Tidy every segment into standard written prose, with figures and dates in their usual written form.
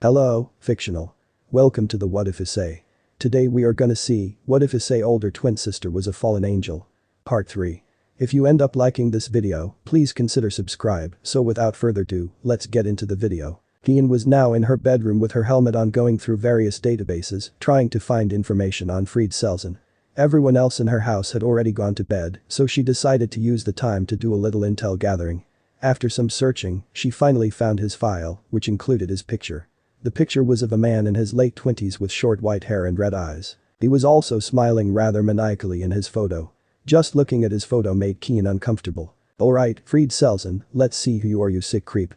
Hello, fictional. Welcome to the What If Issei. Today we are gonna see, what if Issei older twin sister was a fallen angel? Part 3. If you end up liking this video, please consider subscribe, so without further ado, let's get into the video. Kiyone was now in her bedroom with her helmet on going through various databases, trying to find information on Fried Selzen. Everyone else in her house had already gone to bed, so she decided to use the time to do a little intel gathering. After some searching, she finally found his file, which included his picture. The picture was of a man in his late 20s with short white hair and red eyes. He was also smiling rather maniacally in his photo. Just looking at his photo made Kiyone uncomfortable. Alright, Fried Selzen, let's see who you are, you sick creep.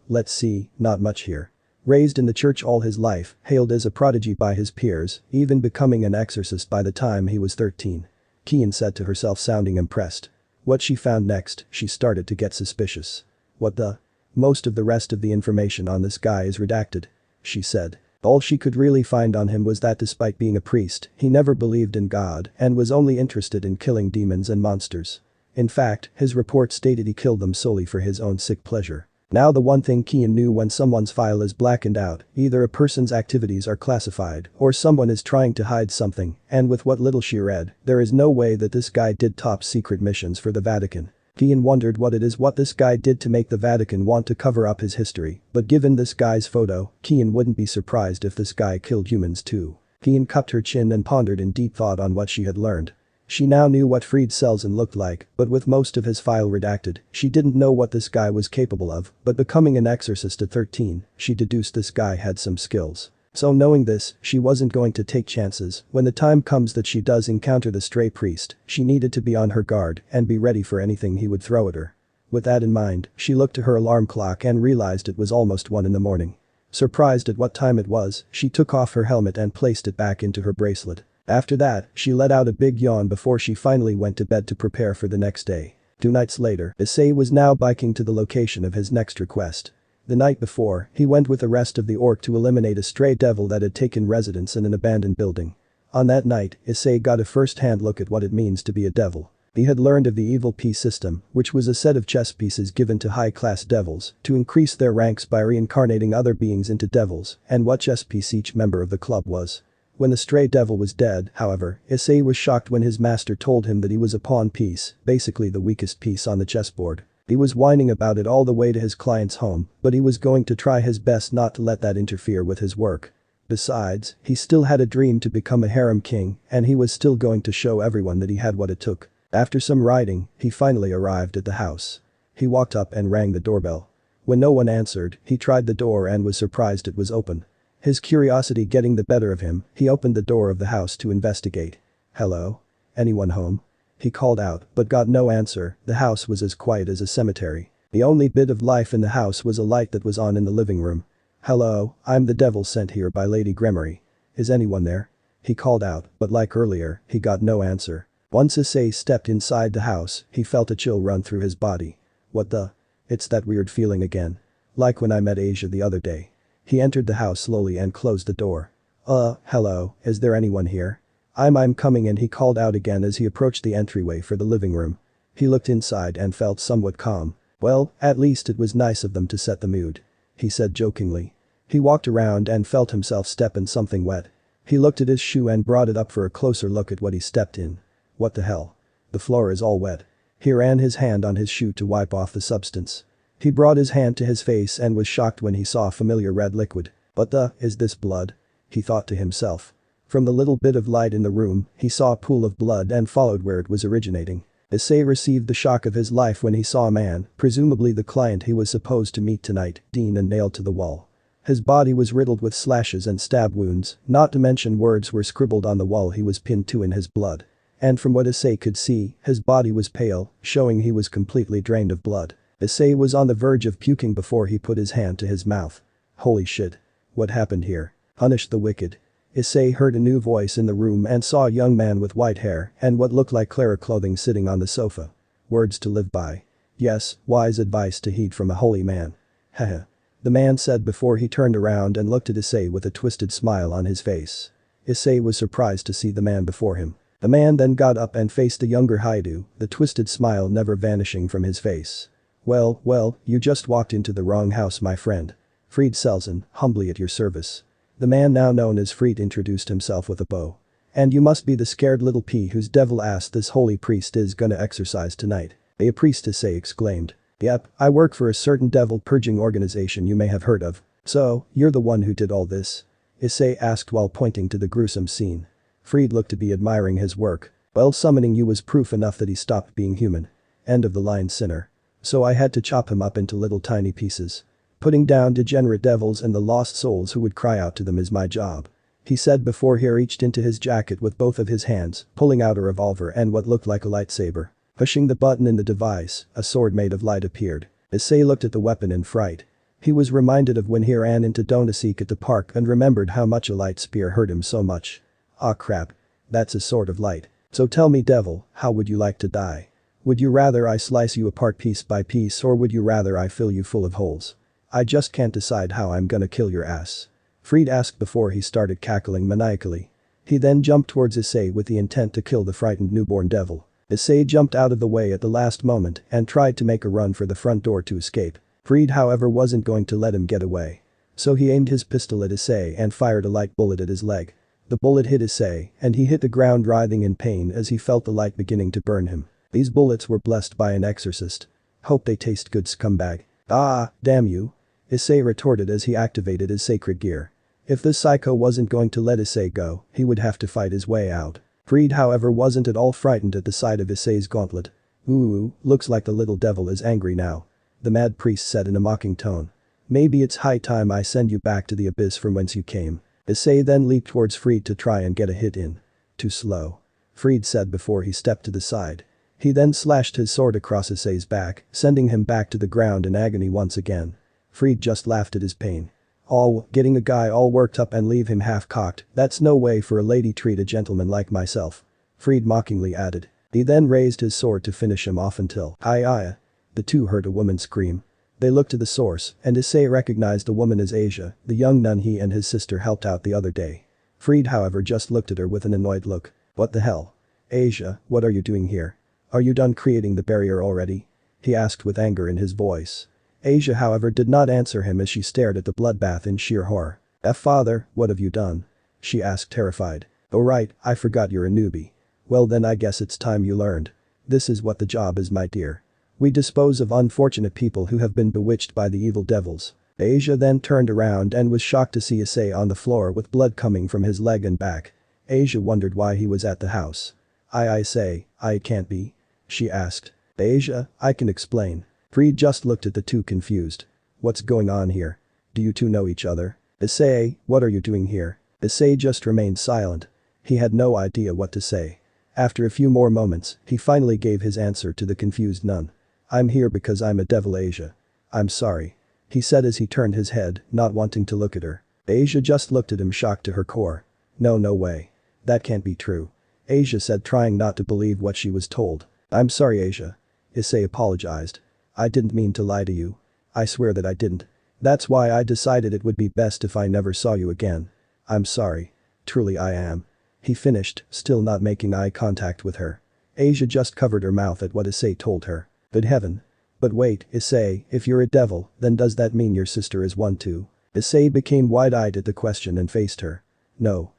Let's see, not much here. Raised in the church all his life, hailed as a prodigy by his peers, even becoming an exorcist by the time he was 13. Kiyone said to herself, sounding impressed. What she found next, she started to get suspicious. What the? Most of the rest of the information on this guy is redacted, she said. All she could really find on him was that despite being a priest, he never believed in God and was only interested in killing demons and monsters. In fact, his report stated he killed them solely for his own sick pleasure. Now the one thing Kiyone knew, when someone's file is blackened out, either a person's activities are classified or someone is trying to hide something, and with what little she read, there is no way that this guy did top secret missions for the Vatican. Kiyone wondered what this guy did to make the Vatican want to cover up his history, but given this guy's photo, Kiyone wouldn't be surprised if this guy killed humans too. Kiyone cupped her chin and pondered in deep thought on what she had learned. She now knew what Fried Selzen looked like, but with most of his file redacted, she didn't know what this guy was capable of, but becoming an exorcist at 13, she deduced this guy had some skills. So knowing this, she wasn't going to take chances. When the time comes that she does encounter the stray priest, she needed to be on her guard and be ready for anything he would throw at her. With that in mind, she looked to her alarm clock and realized it was almost 1 in the morning. Surprised at what time it was, she took off her helmet and placed it back into her bracelet. After that, she let out a big yawn before she finally went to bed to prepare for the next day. 2 nights later, Issei was now biking to the location of his next request. The night before, he went with the rest of the orc to eliminate a stray devil that had taken residence in an abandoned building. On that night, Issei got a first-hand look at what it means to be a devil. He had learned of the evil piece system, which was a set of chess pieces given to high-class devils to increase their ranks by reincarnating other beings into devils, and what chess piece each member of the club was. When the stray devil was dead, however, Issei was shocked when his master told him that he was a pawn piece, basically the weakest piece on the chessboard. He was whining about it all the way to his client's home, but he was going to try his best not to let that interfere with his work. Besides, he still had a dream to become a harem king, and he was still going to show everyone that he had what it took. After some riding, he finally arrived at the house. He walked up and rang the doorbell. When no one answered, he tried the door and was surprised it was open. His curiosity getting the better of him, he opened the door of the house to investigate. Hello? Anyone home? He called out, but got no answer. The house was as quiet as a cemetery. The only bit of life in the house was a light that was on in the living room. Hello, I'm the devil sent here by Lady Gremory. Is anyone there? He called out, but like earlier, he got no answer. Once Issei stepped inside the house, he felt a chill run through his body. What the? It's that weird feeling again. Like when I met Asia the other day. He entered the house slowly and closed the door. Hello, is there anyone here? I'm coming in, he called out again as he approached the entryway for the living room. He looked inside and felt somewhat calm. Well, at least it was nice of them to set the mood, he said jokingly. He walked around and felt himself step in something wet. He looked at his shoe and brought it up for a closer look at what he stepped in. What the hell? The floor is all wet. He ran his hand on his shoe to wipe off the substance. He brought his hand to his face and was shocked when he saw familiar red liquid. Is this blood? He thought to himself. From the little bit of light in the room, he saw a pool of blood and followed where it was originating. Issei received the shock of his life when he saw a man, presumably the client he was supposed to meet tonight, Dean, and nailed to the wall. His body was riddled with slashes and stab wounds, not to mention words were scribbled on the wall he was pinned to in his blood. And from what Issei could see, his body was pale, showing he was completely drained of blood. Issei was on the verge of puking before he put his hand to his mouth. Holy shit. What happened here? Punish the wicked. Issei heard a new voice in the room and saw a young man with white hair and what looked like Clara clothing sitting on the sofa. Words to live by. Yes, wise advice to heed from a holy man. Haha. The man said before he turned around and looked at Issei with a twisted smile on his face. Issei was surprised to see the man before him. The man then got up and faced the younger Hyoudou, the twisted smile never vanishing from his face. Well, you just walked into the wrong house, my friend. Fried Selzen, humbly at your service. The man now known as Fried introduced himself with a bow. And you must be the scared little pea whose devil ass this holy priest is gonna exorcise tonight. A priest Issei exclaimed. Yep, I work for a certain devil purging organization you may have heard of. So, you're the one who did all this? Issei asked while pointing to the gruesome scene. Fried looked to be admiring his work. Well, summoning you was proof enough that he stopped being human. End of the line, sinner. So I had to chop him up into little tiny pieces. Putting down degenerate devils and the lost souls who would cry out to them is my job. He said before he reached into his jacket with both of his hands, pulling out a revolver and what looked like a lightsaber. Pushing the button in the device, a sword made of light appeared. Issei looked at the weapon in fright. He was reminded of when he ran into Donaseek at the park and remembered how much a light spear hurt him so much. Ah crap. That's a sword of light. So tell me devil, how would you like to die? Would you rather I slice you apart piece by piece or would you rather I fill you full of holes? I just can't decide how I'm gonna kill your ass. Fried asked before he started cackling maniacally. He then jumped towards Issei with the intent to kill the frightened newborn devil. Issei jumped out of the way at the last moment and tried to make a run for the front door to escape. Fried however wasn't going to let him get away. So he aimed his pistol at Issei and fired a light bullet at his leg. The bullet hit Issei and he hit the ground writhing in pain as he felt the light beginning to burn him. These bullets were blessed by an exorcist. Hope they taste good, scumbag. Ah, damn you. Issei retorted as he activated his sacred gear. If this psycho wasn't going to let Issei go, he would have to fight his way out. Fried however wasn't at all frightened at the sight of Issei's gauntlet. Ooh, looks like the little devil is angry now. The mad priest said in a mocking tone. Maybe it's high time I send you back to the abyss from whence you came. Issei then leaped towards Fried to try and get a hit in. Too slow. Fried said before he stepped to the side. He then slashed his sword across Issei's back, sending him back to the ground in agony once again. Fried just laughed at his pain. Oh, getting a guy all worked up and leave him half-cocked, that's no way for a lady treat a gentleman like myself. Fried mockingly added. He then raised his sword to finish him off until, Aye. The two heard a woman scream. They looked to the source, and Issei recognized the woman as Asia, the young nun he and his sister helped out the other day. Fried however just looked at her with an annoyed look. What the hell? Asia, what are you doing here? Are you done creating the barrier already? He asked with anger in his voice. Asia however did not answer him as she stared at the bloodbath in sheer horror. Father, what have you done? She asked terrified. Oh right, I forgot you're a newbie. Well then I guess it's time you learned. This is what the job is, my dear. We dispose of unfortunate people who have been bewitched by the evil devils. Asia then turned around and was shocked to see Issei on the floor with blood coming from his leg and back. Asia wondered why he was at the house. I say, I can't be. She asked. Asia, I can explain. Fried just looked at the two confused. What's going on here? Do you two know each other? Issei, what are you doing here? Issei just remained silent. He had no idea what to say. After a few more moments, he finally gave his answer to the confused nun. I'm here because I'm a devil, Asia. I'm sorry. He said as he turned his head, not wanting to look at her. Asia just looked at him shocked to her core. No way. That can't be true. Asia said trying not to believe what she was told. I'm sorry Asia. Issei apologized. I didn't mean to lie to you. I swear that I didn't. That's why I decided it would be best if I never saw you again. I'm sorry. Truly I am. He finished, still not making eye contact with her. Asia just covered her mouth at what Issei told her. Good heaven. But wait, Issei, if you're a devil, then does that mean your sister is one too? Issei became wide-eyed at the question and faced her. No.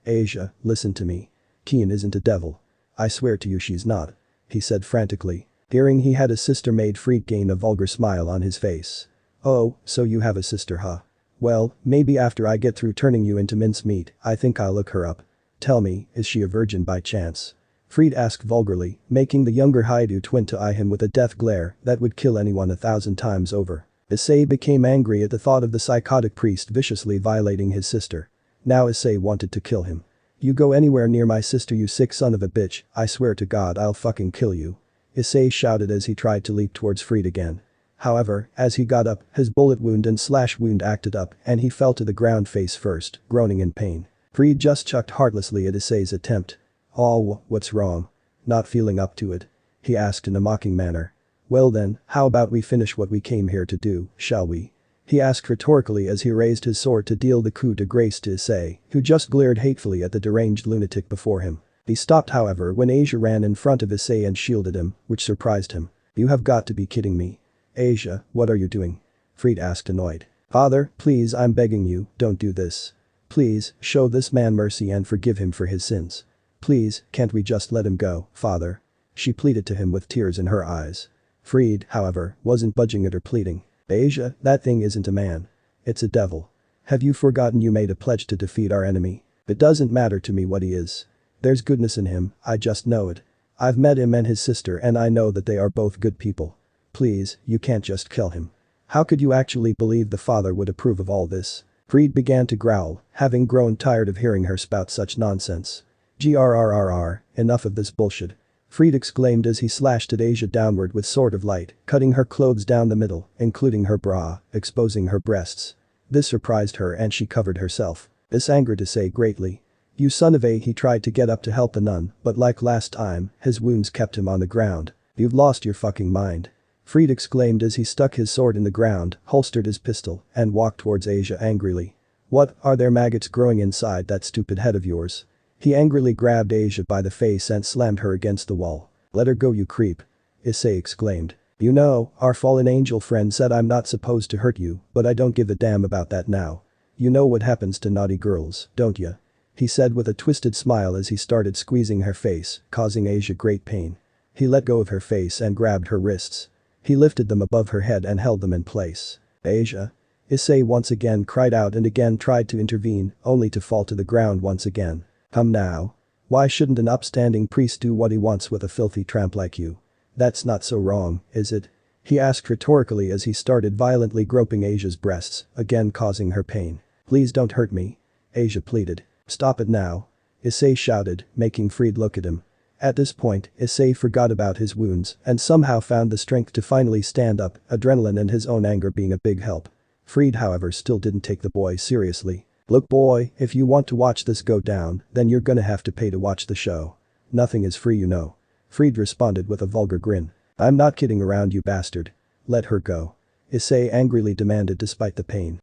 Asia, listen to me. Kiyone isn't a devil. I swear to you she's not. He said frantically. Hearing he had a sister made Fried gain a vulgar smile on his face. Oh, so you have a sister, huh? Well, maybe after I get through turning you into mincemeat, I think I'll look her up. Tell me, is she a virgin by chance? Fried asked vulgarly, making the younger Hyoudou twin to eye him with a death glare that would kill anyone 1,000 times over. Issei became angry at the thought of the psychotic priest viciously violating his sister. Now Issei wanted to kill him. You go anywhere near my sister, you sick son of a bitch, I swear to God I'll fucking kill you. Issei shouted as he tried to leap towards Fried again. However, as he got up, his bullet wound and slash wound acted up and he fell to the ground face first, groaning in pain. Fried just chucked heartlessly at Issei's attempt. Oh, what's wrong? Not feeling up to it? He asked in a mocking manner. Well then, how about we finish what we came here to do, shall we? He asked rhetorically as he raised his sword to deal the coup de grace to Issei, who just glared hatefully at the deranged lunatic before him. He stopped however when Asia ran in front of Issei and shielded him, which surprised him. You have got to be kidding me. Asia, what are you doing? Fried asked annoyed. Father, please, I'm begging you, don't do this. Please, show this man mercy and forgive him for his sins. Please, can't we just let him go, father? She pleaded to him with tears in her eyes. Fried, however, wasn't budging at her pleading. Asia, that thing isn't a man. It's a devil. Have you forgotten you made a pledge to defeat our enemy? It doesn't matter to me what he is. There's goodness in him, I just know it. I've met him and his sister and I know that they are both good people. Please, you can't just kill him. How could you actually believe the father would approve of all this? Fried began to growl, having grown tired of hearing her spout such nonsense. Grrrr, enough of this bullshit. Fried exclaimed as he slashed at Asia downward with sword of light, cutting her clothes down the middle, including her bra, exposing her breasts. This surprised her and she covered herself. This angered Issei greatly. You son of a, he tried to get up to help the nun, but like last time, his wounds kept him on the ground. You've lost your fucking mind. Fried exclaimed as he stuck his sword in the ground, holstered his pistol, and walked towards Asia angrily. What, are there maggots growing inside that stupid head of yours? He angrily grabbed Asia by the face and slammed her against the wall. Let her go, you creep. Issei exclaimed. You know, our fallen angel friend said I'm not supposed to hurt you, but I don't give a damn about that now. You know what happens to naughty girls, don't ya? He said with a twisted smile as he started squeezing her face, causing Asia great pain. He let go of her face and grabbed her wrists. He lifted them above her head and held them in place. Asia. Issei once again cried out and again tried to intervene, only to fall to the ground once again. Come now. Why shouldn't an upstanding priest do what he wants with a filthy tramp like you? That's not so wrong, is it? He asked rhetorically as he started violently groping Asia's breasts, again causing her pain. Please don't hurt me. Asia pleaded. Stop it now. Issei shouted, making Fried look at him. At this point, Issei forgot about his wounds and somehow found the strength to finally stand up, adrenaline and his own anger being a big help. Fried, however, still didn't take the boy seriously. Look boy, if you want to watch this go down, then you're gonna have to pay to watch the show. Nothing is free, you know. Fried responded with a vulgar grin. I'm not kidding around, you bastard. Let her go. Issei angrily demanded despite the pain.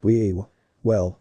Well.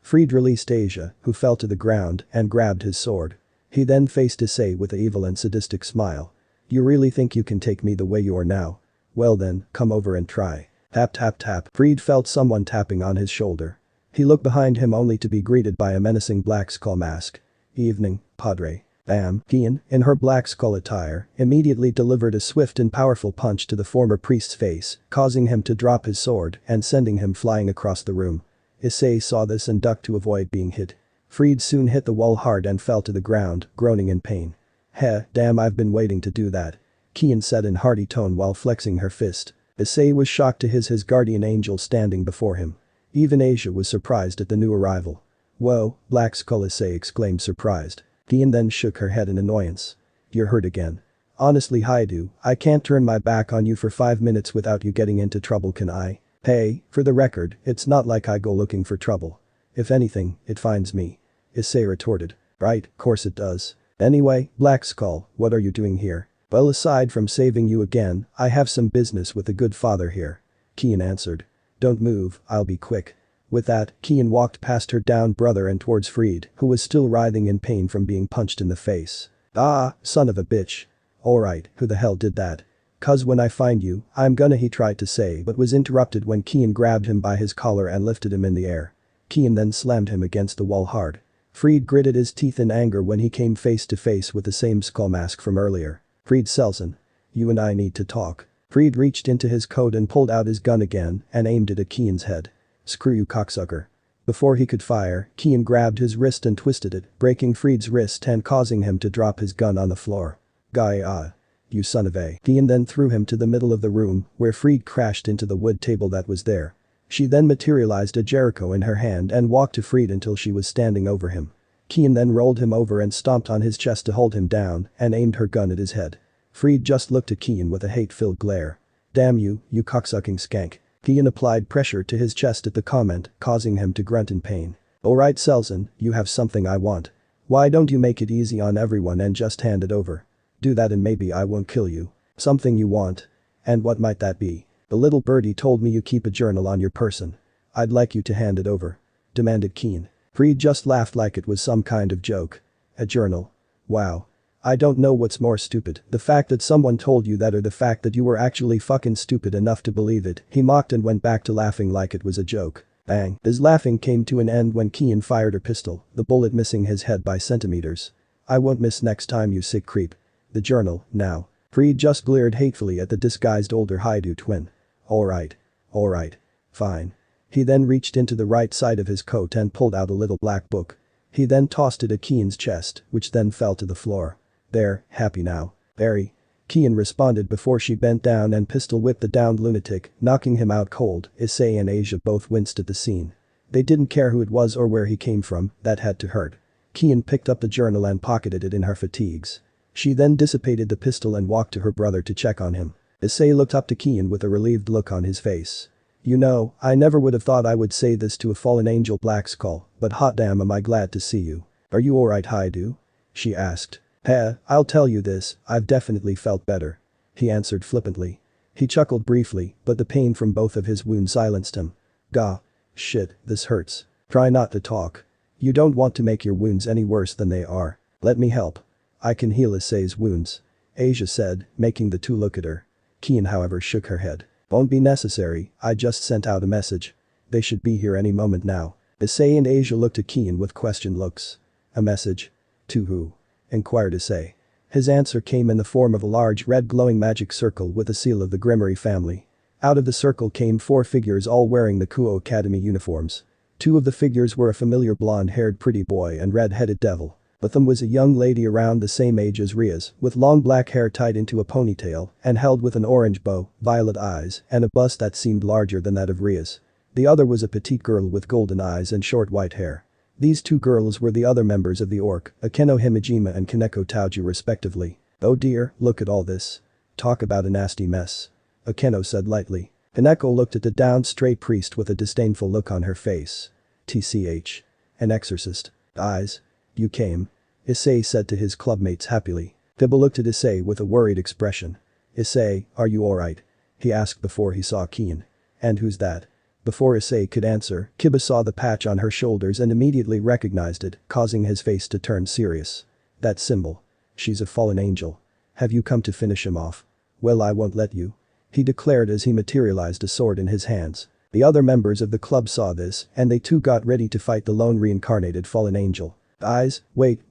Fried released Asia, who fell to the ground, and grabbed his sword. He then faced Issei with an evil and sadistic smile. You really think you can take me the way you are now? Well then, come over and try. Tap tap tap. Fried felt someone tapping on his shoulder. He looked behind him only to be greeted by a menacing black skull mask. Evening, Padre. Bam. Kiyone, in her black skull attire, immediately delivered a swift and powerful punch to the former priest's face, causing him to drop his sword and sending him flying across the room. Issei saw this and ducked to avoid being hit. Fried soon hit the wall hard and fell to the ground, groaning in pain. Heh, damn, I've been waiting to do that. Kiyone said in hearty tone while flexing her fist. Issei was shocked to his guardian angel standing before him. Even Asia was surprised at the new arrival. Whoa, Black Skull, Issei exclaimed surprised. Kiyone then shook her head in annoyance. You're hurt again. Honestly, Hyoudou, I can't turn my back on you for 5 minutes without you getting into trouble, can I? Hey, for the record, it's not like I go looking for trouble. If anything, it finds me. Issei retorted. Right, course it does. Anyway, Black Skull, what are you doing here? Well, aside from saving you again, I have some business with the good father here. Kiyone answered. Don't move, I'll be quick. With that, Kiyone walked past her downed brother and towards Fried, who was still writhing in pain from being punched in the face. Ah, son of a bitch. Alright, who the hell did that? Cuz when I find you, I'm gonna, he tried to say but was interrupted when Kiyone grabbed him by his collar and lifted him in the air. Kiyone then slammed him against the wall hard. Fried gritted his teeth in anger when he came face to face with the same skull mask from earlier. Fried Selson. You and I need to talk. Fried reached into his coat and pulled out his gun again and aimed it at Kiyone's head. Screw you, cocksucker. Before he could fire, Kiyone grabbed his wrist and twisted it, breaking Fried's wrist and causing him to drop his gun on the floor. You son of a. Kiyone then threw him to the middle of the room, where Fried crashed into the wood table that was there. She then materialized a Jericho in her hand and walked to Fried until she was standing over him. Kiyone then rolled him over and stomped on his chest to hold him down and aimed her gun at his head. Fried just looked at Kiyone with a hate-filled glare. Damn you, you cocksucking skank. Kiyone applied pressure to his chest at the comment, causing him to grunt in pain. Alright Selson, you have something I want. Why don't you make it easy on everyone and just hand it over? Do that and maybe I won't kill you. Something you want? And what might that be? The little birdie told me you keep a journal on your person. I'd like you to hand it over. Demanded Kiyone. Fried just laughed like it was some kind of joke. A journal? Wow. I don't know what's more stupid, the fact that someone told you that or the fact that you were actually fucking stupid enough to believe it, he mocked and went back to laughing like it was a joke. Bang. His laughing came to an end when Kiyone fired her pistol, the bullet missing his head by centimeters. I won't miss next time, you sick creep. The journal, now. Reed just glared hatefully at the disguised older Hyoudou twin. Alright. Alright. Fine. He then reached into the right side of his coat and pulled out a little black book. He then tossed it at Kiyone's chest, which then fell to the floor. There, happy now. Very. Kiyone responded before she bent down and pistol whipped the downed lunatic, knocking him out cold. Issei and Asia both winced at the scene. They didn't care who it was or where he came from, that had to hurt. Kiyone picked up the journal and pocketed it in her fatigues. She then dissipated the pistol and walked to her brother to check on him. Issei looked up to Kiyone with a relieved look on his face. You know, I never would have thought I would say this to a fallen angel Black Skull, but hot damn am I glad to see you. Are you alright, Hyoudou? She asked. I'll tell you this, I've definitely felt better. He answered flippantly. He chuckled briefly, but the pain from both of his wounds silenced him. Gah. Shit, this hurts. Try not to talk. You don't want to make your wounds any worse than they are. Let me help. I can heal Issei's wounds. Asia said, making the two look at her. Kiyone however shook her head. Won't be necessary, I just sent out a message. They should be here any moment now. Issei and Asia looked at Kiyone with questioned looks. A message? To who? Inquired Issei. His answer came in the form of a large red glowing magic circle with a seal of the Grimmery family. Out of the circle came 4 figures all wearing the Kuo Academy uniforms. 2 of the figures were a familiar blonde-haired pretty boy and red-headed devil. With them was a young lady around the same age as Ria's, with long black hair tied into a ponytail and held with an orange bow, violet eyes, and a bust that seemed larger than that of Ria's. The other was a petite girl with golden eyes and short white hair. These 2 girls were the other members of the orc, Akeno Himejima and Kaneko Taoju respectively. Oh dear, look at all this. Talk about a nasty mess. Akeno said lightly. Kaneko looked at the downed stray priest with a disdainful look on her face. TCH. An exorcist. Eyes. You came. Issei said to his clubmates happily. Kiba looked at Issei with a worried expression. Issei, are you alright? He asked before he saw Kiyone. And who's that? Before Issei could answer, Kiba saw the patch on her shoulders and immediately recognized it, causing his face to turn serious. That symbol. She's a fallen angel. Have you come to finish him off? Well, I won't let you. He declared as he materialized a sword in his hands. The other members of the club saw this, and they too got ready to fight the lone reincarnated fallen angel. Eyes, wait.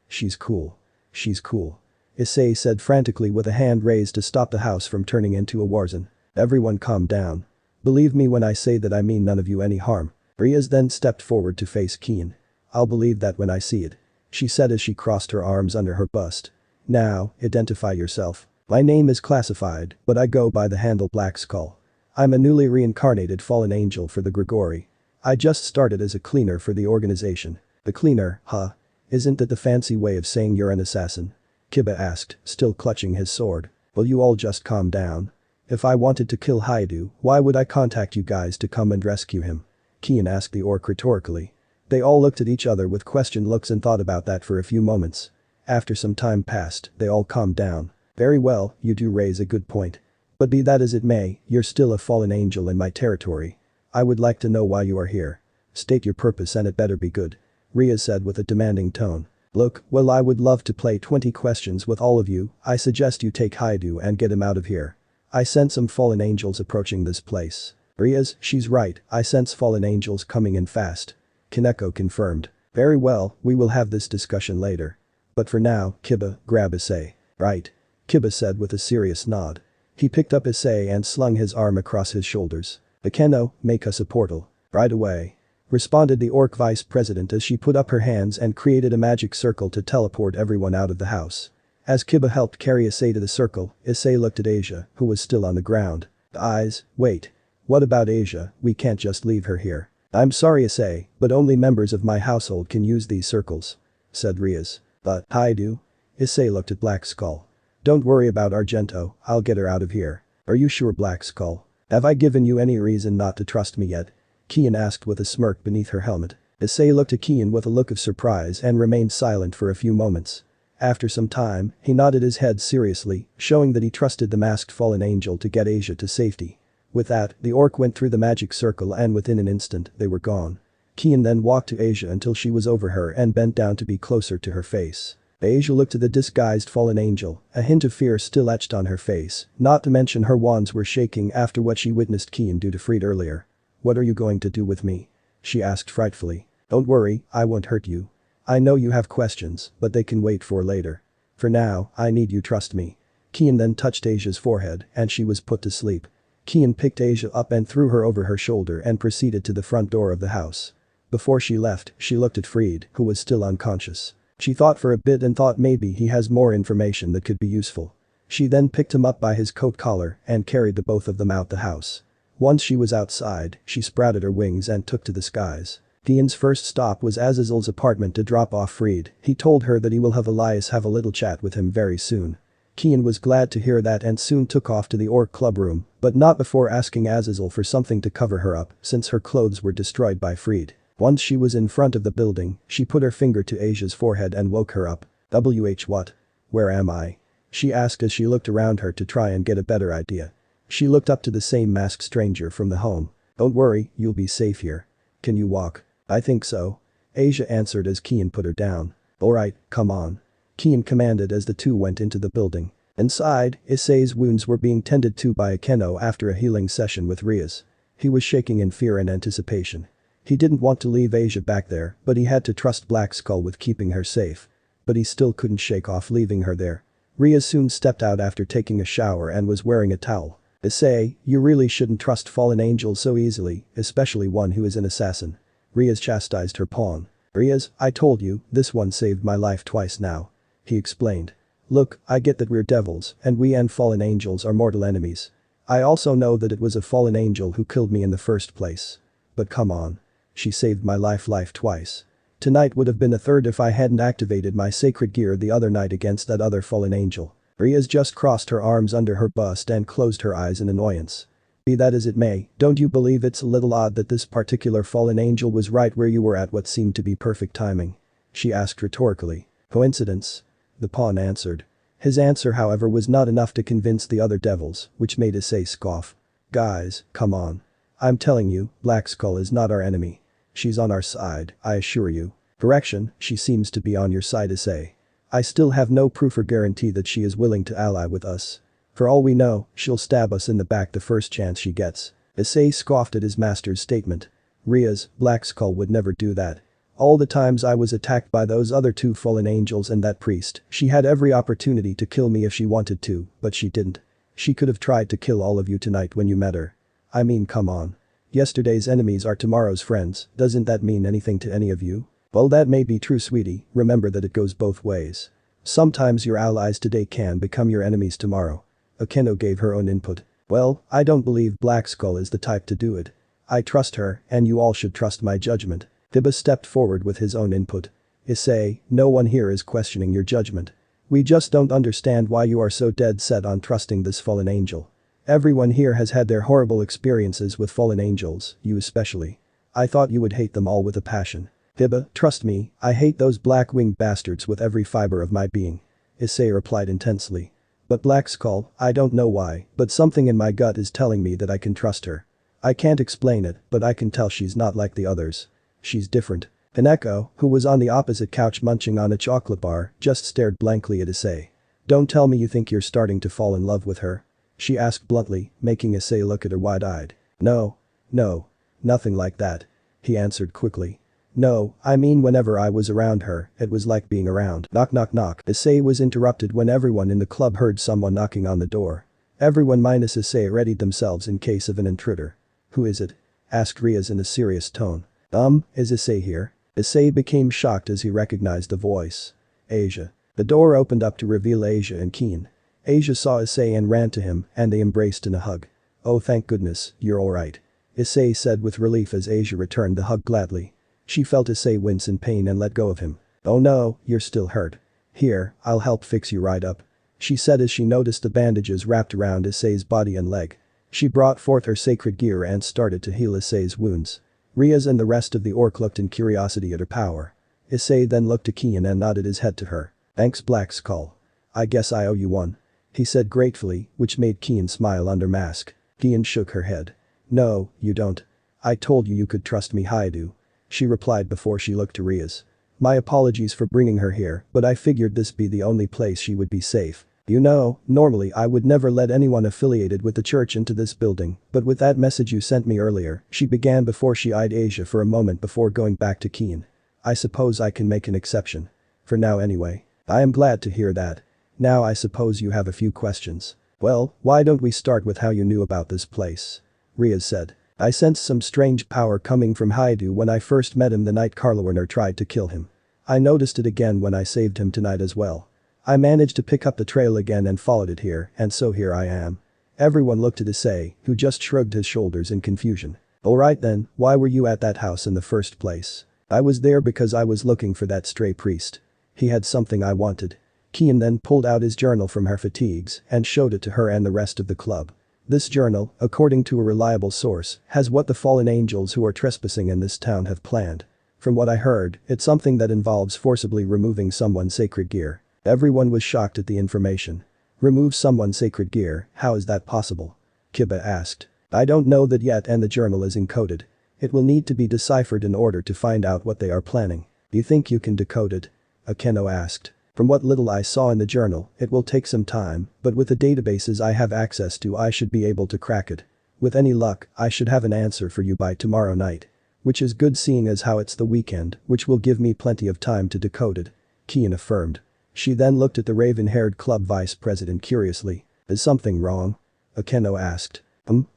She's cool. She's cool. Issei said frantically with a hand raised to stop the house from turning into a war zone. Everyone calm down. Believe me when I say that I mean none of you any harm. Riaz then stepped forward to face Kiyone. I'll believe that when I see it. She said as she crossed her arms under her bust. Now, identify yourself. My name is classified, but I go by the handle Black Skull. I'm a newly reincarnated fallen angel for the Grigori. I just started as a cleaner for the organization. The cleaner, huh? Isn't that the fancy way of saying you're an assassin? Kiba asked, still clutching his sword. Will you all just calm down? If I wanted to kill Hyoudou, why would I contact you guys to come and rescue him? Kiyone asked the orc rhetorically. They all looked at each other with questioned looks and thought about that for a few moments. After some time passed, they all calmed down. Very well, you do raise a good point. But be that as it may, you're still a fallen angel in my territory. I would like to know why you are here. State your purpose and it better be good. Ria said with a demanding tone. Look, well I would love to play 20 questions with all of you, I suggest you take Hyoudou and get him out of here. I sense some fallen angels approaching this place. Riaz, she's right, I sense fallen angels coming in fast. Kaneko confirmed. Very well, we will have this discussion later. But for now, Kiba, grab Issei. Right. Kiba said with a serious nod. He picked up Issei and slung his arm across his shoulders. Akeno, make us a portal. Right away. Responded the orc vice president as she put up her hands and created a magic circle to teleport everyone out of the house. As Kiba helped carry Issei to the circle, Issei looked at Asia, who was still on the ground. Eyes, wait. What about Asia, we can't just leave her here. I'm sorry Issei, but only members of my household can use these circles. Said Riaz. But, Hyoudou? Issei looked at Black Skull. Don't worry about Argento, I'll get her out of here. Are you sure Black Skull? Have I given you any reason not to trust me yet? Kiyone asked with a smirk beneath her helmet. Issei looked at Kiyone with a look of surprise and remained silent for a few moments. After some time, he nodded his head seriously, showing that he trusted the masked fallen angel to get Asia to safety. With that, the orc went through the magic circle and within an instant, they were gone. Kiyone then walked to Asia until she was over her and bent down to be closer to her face. Asia looked at the disguised fallen angel, a hint of fear still etched on her face, not to mention her wands were shaking after what she witnessed Kiyone do to Fried earlier. "What are you going to do with me?" she asked frightfully. "Don't worry, I won't hurt you. I know you have questions, but they can wait for later. For now, I need you trust me." Kiyone then touched Asia's forehead and she was put to sleep. Kiyone picked Asia up and threw her over her shoulder and proceeded to the front door of the house. Before she left, she looked at Fried, who was still unconscious. She thought for a bit and thought maybe he has more information that could be useful. She then picked him up by his coat collar and carried the both of them out the house. Once she was outside, she sprouted her wings and took to the skies. Kiyone's first stop was Azazel's apartment to drop off Fried. He told her that he will have Elias have a little chat with him very soon. Kiyone was glad to hear that and soon took off to the Orc Club room, but not before asking Azazel for something to cover her up since her clothes were destroyed by Fried. Once she was in front of the building, she put her finger to Asia's forehead and woke her up. What? Where am I?" she asked as she looked around her to try and get a better idea. She looked up to the same masked stranger from the home. "Don't worry, you'll be safe here. Can you walk?" "I think so," Asia answered as Kiyone put her down. "Alright, come on," Kiyone commanded as the two went into the building. Inside, Issei's wounds were being tended to by Akeno after a healing session with Rias. He was shaking in fear and anticipation. He didn't want to leave Asia back there, but he had to trust Black Skull with keeping her safe. But he still couldn't shake off leaving her there. Rias soon stepped out after taking a shower and was wearing a towel. "Issei, you really shouldn't trust fallen angels so easily, especially one who is an assassin." Rias chastised her pawn. "Rias, I told you, this one saved my life twice now," he explained. "Look, I get that we're devils, and we and fallen angels are mortal enemies. I also know that it was a fallen angel who killed me in the first place. But come on. She saved my life twice. Tonight would have been a third if I hadn't activated my sacred gear the other night against that other fallen angel." Rias just crossed her arms under her bust and closed her eyes in annoyance. "Be that as it may, don't you believe it's a little odd that this particular fallen angel was right where you were at what seemed to be perfect timing?" she asked rhetorically. "Coincidence?" the pawn answered. His answer however was not enough to convince the other devils, which made Issei scoff. "Guys, come on. I'm telling you, Black Skull is not our enemy. She's on our side, I assure you." "Correction, she seems to be on your side, Issei. I still have no proof or guarantee that she is willing to ally with us. For all we know, she'll stab us in the back the first chance she gets." Issei scoffed at his master's statement. "Rias, Black Skull would never do that. All the times I was attacked by those other two fallen angels and that priest, she had every opportunity to kill me if she wanted to, but she didn't. She could have tried to kill all of you tonight when you met her. I mean, come on. Yesterday's enemies are tomorrow's friends, doesn't that mean anything to any of you?" "Well, that may be true, sweetie, remember that it goes both ways. Sometimes your allies today can become your enemies tomorrow." Akeno gave her own input. "Well, I don't believe Black Skull is the type to do it. I trust her, and you all should trust my judgment." Tiba stepped forward with his own input. "Issei, no one here is questioning your judgment. We just don't understand why you are so dead set on trusting this fallen angel. Everyone here has had their horrible experiences with fallen angels, you especially. I thought you would hate them all with a passion." "Tiba, trust me, I hate those black-winged bastards with every fiber of my being," Issei replied intensely. "But Black Skull, I don't know why, but something in my gut is telling me that I can trust her. I can't explain it, but I can tell she's not like the others. She's different." Hineko, who was on the opposite couch munching on a chocolate bar, just stared blankly at Issei. "Don't tell me you think you're starting to fall in love with her?" she asked bluntly, making Issei look at her wide-eyed. No, nothing like that," he answered quickly. "No, I mean whenever I was around her, it was like being around." Knock knock knock. Issei was interrupted when everyone in the club heard someone knocking on the door. Everyone minus Issei readied themselves in case of an intruder. "Who is it?" asked Rias in a serious tone. Is Issei here?" Issei became shocked as he recognized the voice. "Asia." The door opened up to reveal Asia and Kiyone. Asia saw Issei and ran to him, and they embraced in a hug. "Oh, thank goodness, you're alright," Issei said with relief as Asia returned the hug gladly. She felt Issei wince in pain and let go of him. "Oh no, you're still hurt. Here, I'll help fix you right up," she said as she noticed the bandages wrapped around Issei's body and leg. She brought forth her sacred gear and started to heal Issei's wounds. Rias and the rest of the orc looked in curiosity at her power. Issei then looked to Kiyone and nodded his head to her. "Thanks, Black Skull. I guess I owe you one," he said gratefully, which made Kiyone smile under mask. Kiyone shook her head. "No, you don't. I told you you could trust me, Hyoudou," she replied before she looked to Rias. My apologies for bringing her here, but I figured this be the only place she would be safe. You know, normally I would never let anyone affiliated with the church into this building, but with that message you sent me earlier," she began before she eyed Asia for a moment before going back to Kiyone. "I suppose I can make an exception. For now anyway. I am glad to hear that. Now I suppose you have a few questions. Well, why don't we start with how you knew about this place?" Riaz said. "I sensed some strange power coming from Hyoudou when I first met him the night Raynare tried to kill him. I noticed it again when I saved him tonight as well. I managed to pick up the trail again and followed it here, and so here I am." Everyone looked at Issei, who just shrugged his shoulders in confusion. "Alright then, why were you at that house in the first place?" "I was there because I was looking for that stray priest. He had something I wanted." Kiyone then pulled out his journal from her fatigues and showed it to her and the rest of the club. "This journal, according to a reliable source, has what the fallen angels who are trespassing in this town have planned. From what I heard, it's something that involves forcibly removing someone's sacred gear." Everyone was shocked at the information. "Remove someone's sacred gear, how is that possible?" Kiba asked. "I don't know that yet and the journal is encoded. It will need to be deciphered in order to find out what they are planning." "Do you think you can decode it?" Akeno asked. "From what little I saw in the journal, it will take some time, but with the databases I have access to I should be able to crack it. With any luck, I should have an answer for you by tomorrow night. Which is good seeing as how it's the weekend, which will give me plenty of time to decode it," Kiyone affirmed. She then looked at the raven-haired club vice president curiously. "Is something wrong?" Akeno asked.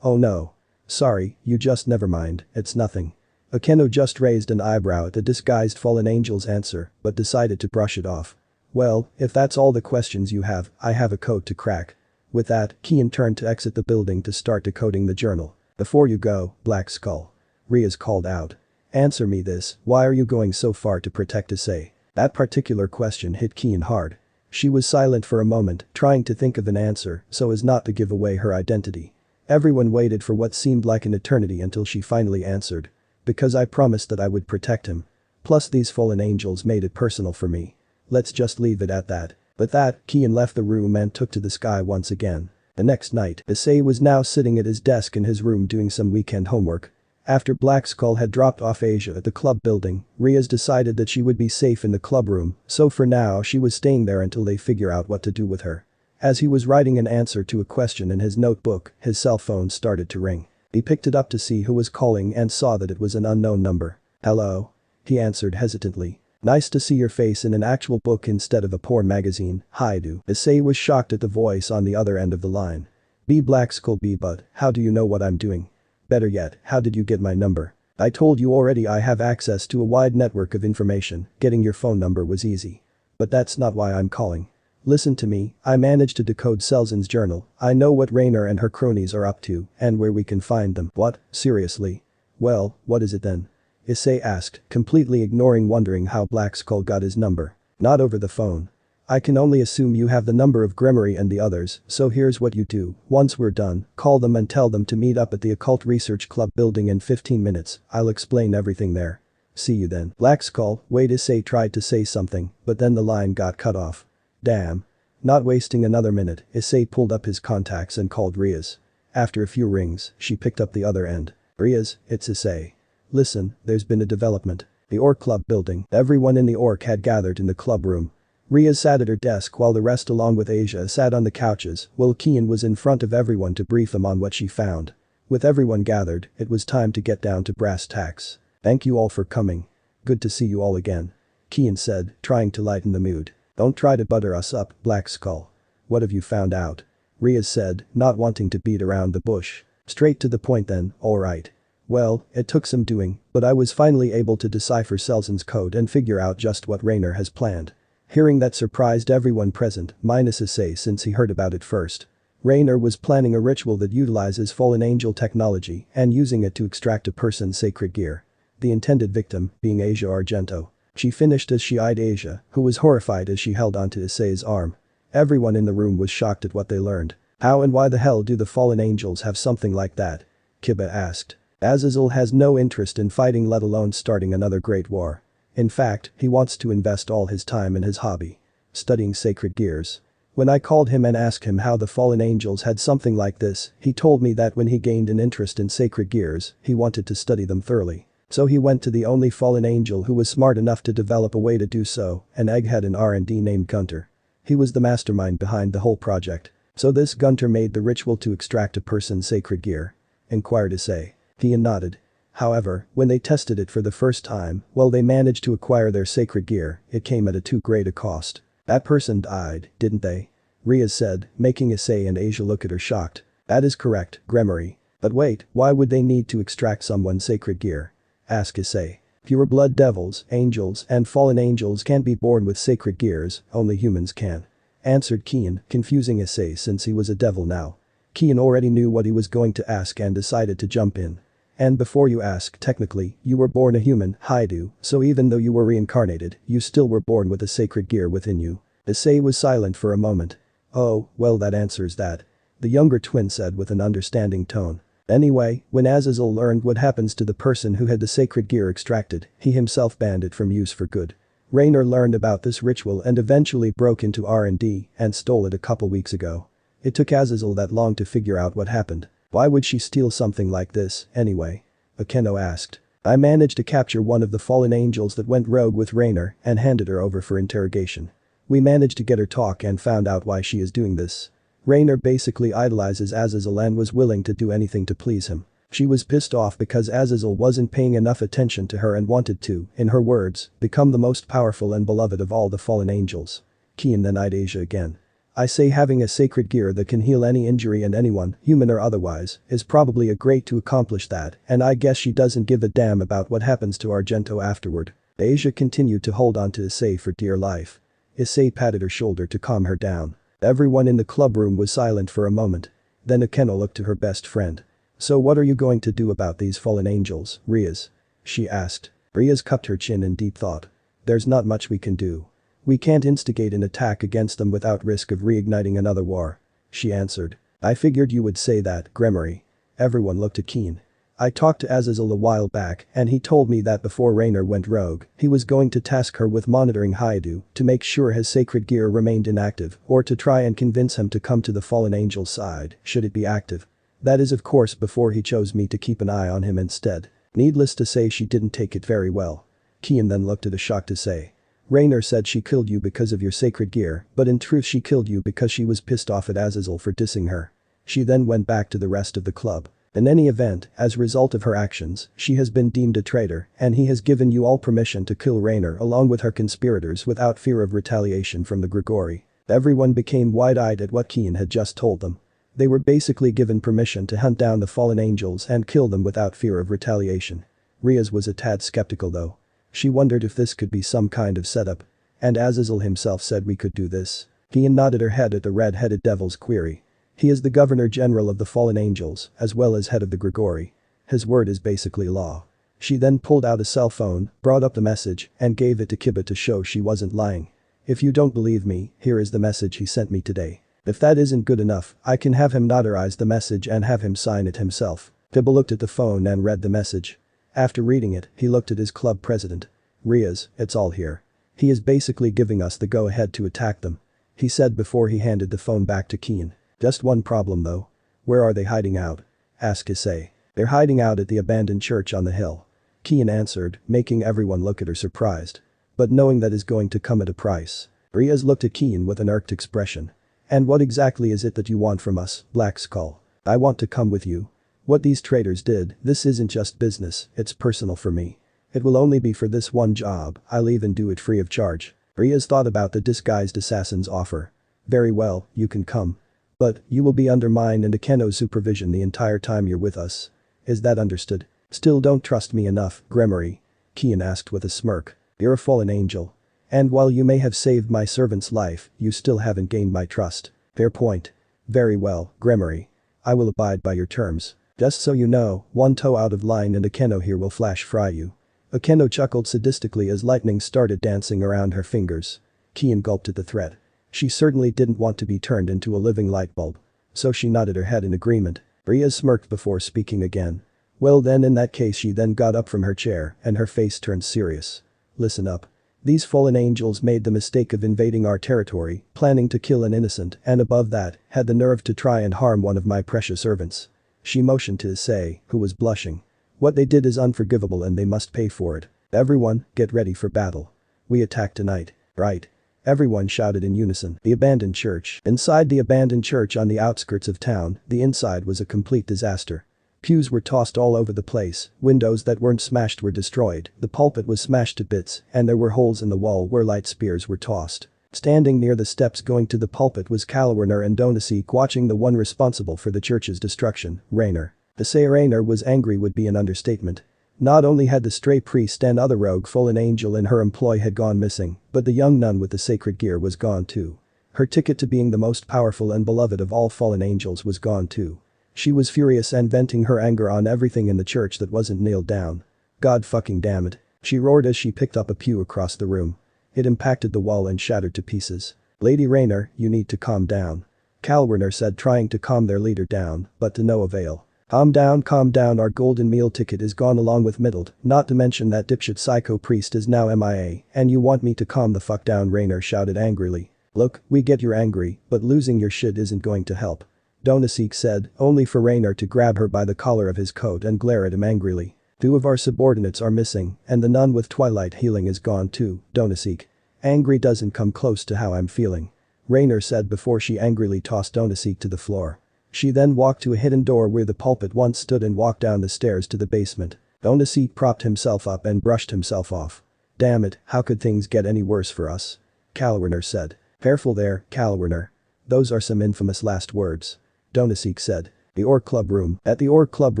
Oh no. Sorry, you just never mind, it's nothing." Akeno just raised an eyebrow at the disguised fallen angel's answer, but decided to brush it off. "Well, if that's all the questions you have, I have a code to crack." With that, Kiyone turned to exit the building to start decoding the journal. "Before you go, Black Skull." Riaz called out. "Answer me this, why are you going so far to protect Issei?" That particular question hit Kiyone hard. She was silent for a moment, trying to think of an answer so as not to give away her identity. Everyone waited for what seemed like an eternity until she finally answered. "Because I promised that I would protect him. Plus these fallen angels made it personal for me. Let's just leave it at that." With that, Kiyone left the room and took to the sky once again. The next night, Issei was now sitting at his desk in his room doing some weekend homework. After Black Skull had dropped off Asia at the club building, Riaz decided that she would be safe in the club room, so for now she was staying there until they figure out what to do with her. As he was writing an answer to a question in his notebook, his cell phone started to ring. He picked it up to see who was calling and saw that it was an unknown number. "Hello?" he answered hesitantly. "Nice to see your face in an actual book instead of a porn magazine, Hyoudou." Issei was shocked at the voice on the other end of the line. "B Black Skull B but, how do you know what I'm doing? Better yet, how did you get my number?" "I told you already I have access to a wide network of information, getting your phone number was easy. But that's not why I'm calling. Listen to me, I managed to decode Selzin's journal, I know what Raynare and her cronies are up to, and where we can find them." "What, seriously? Well, what is it then?" Issei asked, completely ignoring wondering how Black Skull got his number. "Not over the phone. I can only assume you have the number of Grimory and the others, so here's what you do, once we're done, call them and tell them to meet up at the Occult Research Club building in 15 minutes, I'll explain everything there. See you then." Black Skull, wait Issei tried to say something, but then the line got cut off. Damn. Not wasting another minute, Issei pulled up his contacts and called Riaz. After a few rings, she picked up the other end. "Riaz, it's Issei. Listen, there's been a development." The Orc Club building, everyone in the Orc had gathered in the club room. Riaz sat at her desk while the rest along with Asia sat on the couches, while Kiyone was in front of everyone to brief them on what she found. With everyone gathered, it was time to get down to brass tacks. "Thank you all for coming. Good to see you all again," Kiyone said, trying to lighten the mood. "Don't try to butter us up, Black Skull. What have you found out?" Riaz said, not wanting to beat around the bush. "Straight to the point then, alright. Well, it took some doing, but I was finally able to decipher Selzin's code and figure out just what Raynare has planned." Hearing that surprised everyone present, minus Issei since he heard about it first. Raynare was planning a ritual that utilizes fallen angel technology and using it to extract a person's sacred gear. The intended victim being Asia Argento. She finished as she eyed Asia, who was horrified as she held onto Issei's arm. Everyone in the room was shocked at what they learned. "How and why the hell do the fallen angels have something like that?" Kiba asked. Azazel has no interest in fighting, let alone starting another great war. In fact, he wants to invest all his time in his hobby. Studying sacred gears. When I called him and asked him how the fallen angels had something like this, he told me that when he gained an interest in sacred gears, he wanted to study them thoroughly. So he went to the only fallen angel who was smart enough to develop a way to do so, an egghead in R&D named Gunter. He was the mastermind behind the whole project. So this Gunter made the ritual to extract a person's sacred gear? Inquired Issei. Kiyone nodded. However, when they tested it for the first time, well, they managed to acquire their sacred gear, it came at a too great a cost. That person died, didn't they? Riaz said, making Issei and Asia look at her shocked. That is correct, Gremory. But wait, why would they need to extract someone's sacred gear? Asked Issei. Pure blood devils, angels, and fallen angels can't be born with sacred gears, only humans can. Answered Kiyone, confusing Issei since he was a devil now. Kiyone already knew what he was going to ask and decided to jump in. And before you ask, technically, you were born a human, Hyoudou, so even though you were reincarnated, you still were born with a sacred gear within you. Issei was silent for a moment. Oh, well, that answers that. The younger twin said with an understanding tone. Anyway, when Azazel learned what happens to the person who had the sacred gear extracted, he himself banned it from use for good. Raynare learned about this ritual and eventually broke into R&D and stole it a couple weeks ago. It took Azazel that long to figure out what happened. Why would she steal something like this, anyway? Akeno asked. I managed to capture one of the fallen angels that went rogue with Raynare and handed her over for interrogation. We managed to get her talk and found out why she is doing this. Raynare basically idolizes Azazel and was willing to do anything to please him. She was pissed off because Azazel wasn't paying enough attention to her and wanted to, in her words, become the most powerful and beloved of all the fallen angels. Kiyone then eyed Asia again. I say having a sacred gear that can heal any injury and anyone, human or otherwise, is probably a great to accomplish that, and I guess she doesn't give a damn about what happens to Argento afterward. Asia continued to hold on to Issei for dear life. Issei patted her shoulder to calm her down. Everyone in the club room was silent for a moment. Then Akeno looked to her best friend. So what are you going to do about these fallen angels, Riaz? She asked. Riaz cupped her chin in deep thought. There's not much we can do. We can't instigate an attack against them without risk of reigniting another war. She answered. I figured you would say that, Gremory. Everyone looked at Kiyone. I talked to Azazel a while back and he told me that before Raynare went rogue, he was going to task her with monitoring Hyoudou to make sure his sacred gear remained inactive or to try and convince him to come to the fallen angel's side, should it be active. That is of course before he chose me to keep an eye on him instead. Needless to say she didn't take it very well. Kiyone then looked at a shocked Issei. Raynare said she killed you because of your sacred gear, but in truth she killed you because she was pissed off at Azazel for dissing her. She then went back to the rest of the club. In any event, as a result of her actions, she has been deemed a traitor and he has given you all permission to kill Raynare along with her conspirators without fear of retaliation from the Grigori. Everyone became wide-eyed at what Kiyone had just told them. They were basically given permission to hunt down the fallen angels and kill them without fear of retaliation. Riaz was a tad skeptical though. She wondered if this could be some kind of setup. And Azazel himself said we could do this. Kiyone nodded her head at the red-headed devil's query. He is the Governor General of the Fallen Angels, as well as head of the Grigori. His word is basically law. She then pulled out a cell phone, brought up the message, and gave it to Kiba to show she wasn't lying. If you don't believe me, here is the message he sent me today. If that isn't good enough, I can have him notarize the message and have him sign it himself. Kiba looked at the phone and read the message. After reading it, he looked at his club president. Riaz, it's all here. He is basically giving us the go-ahead to attack them. He said before he handed the phone back to Kiyone. Just one problem though. Where are they hiding out? Asked Issei. They're hiding out at the abandoned church on the hill. Kiyone answered, making everyone look at her surprised. But knowing that is going to come at a price. Riaz looked at Kiyone with an irked expression. And what exactly is it that you want from us, Black Skull? I want to come with you. What these traitors did, this isn't just business, it's personal for me. It will only be for this one job, I'll even do it free of charge. Riaz thought about the disguised assassin's offer. Very well, you can come. But, you will be under mine and Akeno's supervision the entire time you're with us. Is that understood? Still don't trust me enough, Gremory? Kiyone asked with a smirk. You're a fallen angel. And while you may have saved my servant's life, you still haven't gained my trust. Fair point. Very well, Gremory. I will abide by your terms. Just so you know, one toe out of line and Akeno here will flash fry you. Akeno chuckled sadistically as lightning started dancing around her fingers. Kiyone gulped at the threat. She certainly didn't want to be turned into a living light bulb. So she nodded her head in agreement. Riaz smirked before speaking again. Well then in that case she then got up from her chair and her face turned serious. Listen up. These fallen angels made the mistake of invading our territory, planning to kill an innocent and above that, had the nerve to try and harm one of my precious servants. She motioned to Issei, who was blushing. What they did is unforgivable and they must pay for it. Everyone, get ready for battle. We attack tonight. Right. Everyone shouted in unison. The abandoned church. Inside the abandoned church on the outskirts of town, the inside was a complete disaster. Pews were tossed all over the place, windows that weren't smashed were destroyed, the pulpit was smashed to bits, and there were holes in the wall where light spears were tossed. Standing near the steps going to the pulpit was Kiyone and Donaseek watching the one responsible for the church's destruction, Raynare. To say Raynare was angry would be an understatement. Not only had the stray priest and other rogue fallen angel in her employ had gone missing, but the young nun with the sacred gear was gone too. Her ticket to being the most powerful and beloved of all fallen angels was gone too. She was furious and venting her anger on everything in the church that wasn't nailed down. God fucking damn it. She roared as she picked up a pew across the room. It impacted the wall and shattered to pieces. Lady Raynare, you need to calm down. Kiyone said, trying to calm their leader down, but to no avail. Calm down, our golden meal ticket is gone along with middled, not to mention that dipshit psycho priest is now MIA, and you want me to calm the fuck down, Raynare shouted angrily. Look, we get you're angry, but losing your shit isn't going to help. Donaseek said, only for Raynare to grab her by the collar of his coat and glare at him angrily. 2 of our subordinates are missing, and the nun with twilight healing is gone too, Donaseek. Angry doesn't come close to how I'm feeling. Raynare said before she angrily tossed Donaseek to the floor. She then walked to a hidden door where the pulpit once stood and walked down the stairs to the basement. Donaseek propped himself up and brushed himself off. Damn it, how could things get any worse for us? Kiyone said. Careful there, Kiyone. Those are some infamous last words. Donaseek said. The Orc Club room. At the Orc Club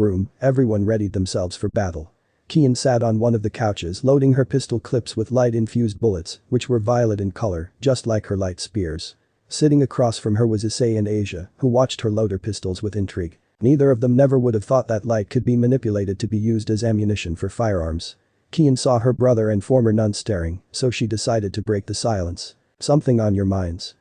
room, everyone readied themselves for battle. Kiyone sat on one of the couches loading her pistol clips with light-infused bullets, which were violet in color, just like her light spears. Sitting across from her was Issei and Asia, who watched her load her pistols with intrigue. Neither of them never would have thought that light could be manipulated to be used as ammunition for firearms. Kiyone saw her brother and former nun staring, so she decided to break the silence. Something on your minds?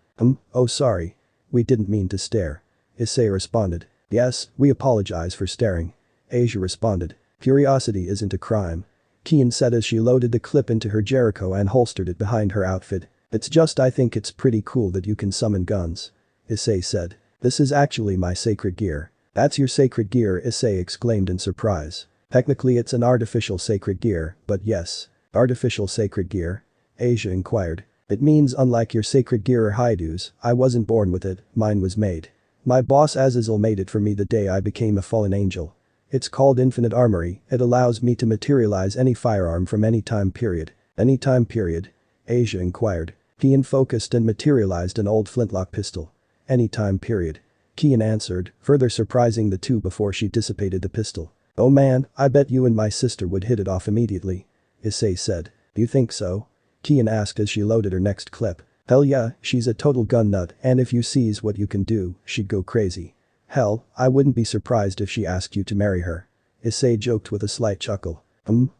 Oh sorry. We didn't mean to stare. Issei responded. Yes, we apologize for staring. Asia responded. Curiosity isn't a crime. Kiyone said as she loaded the clip into her Jericho and holstered it behind her outfit. It's just I think it's pretty cool that you can summon guns. Issei said. This is actually my sacred gear. That's your sacred gear, Issei exclaimed in surprise. Technically it's an artificial sacred gear, but yes. Artificial sacred gear? Asia inquired. It means unlike your sacred gear or Hyoudu's, I wasn't born with it, mine was made. My boss Azazel made it for me the day I became a fallen angel. It's called Infinite Armory, it allows me to materialize any firearm from any time period. Any time period? Asia inquired. Kiyone focused and materialized an old flintlock pistol. Any time period. Kiyone answered, further surprising the two before she dissipated the pistol. Oh man, I bet you and my sister would hit it off immediately. Issei said. Do you think so? Kiyone asked as she loaded her next clip. Hell yeah, she's a total gun nut and if you sees what you can do, she'd go crazy. Hell, I wouldn't be surprised if she asked you to marry her. Issei joked with a slight chuckle.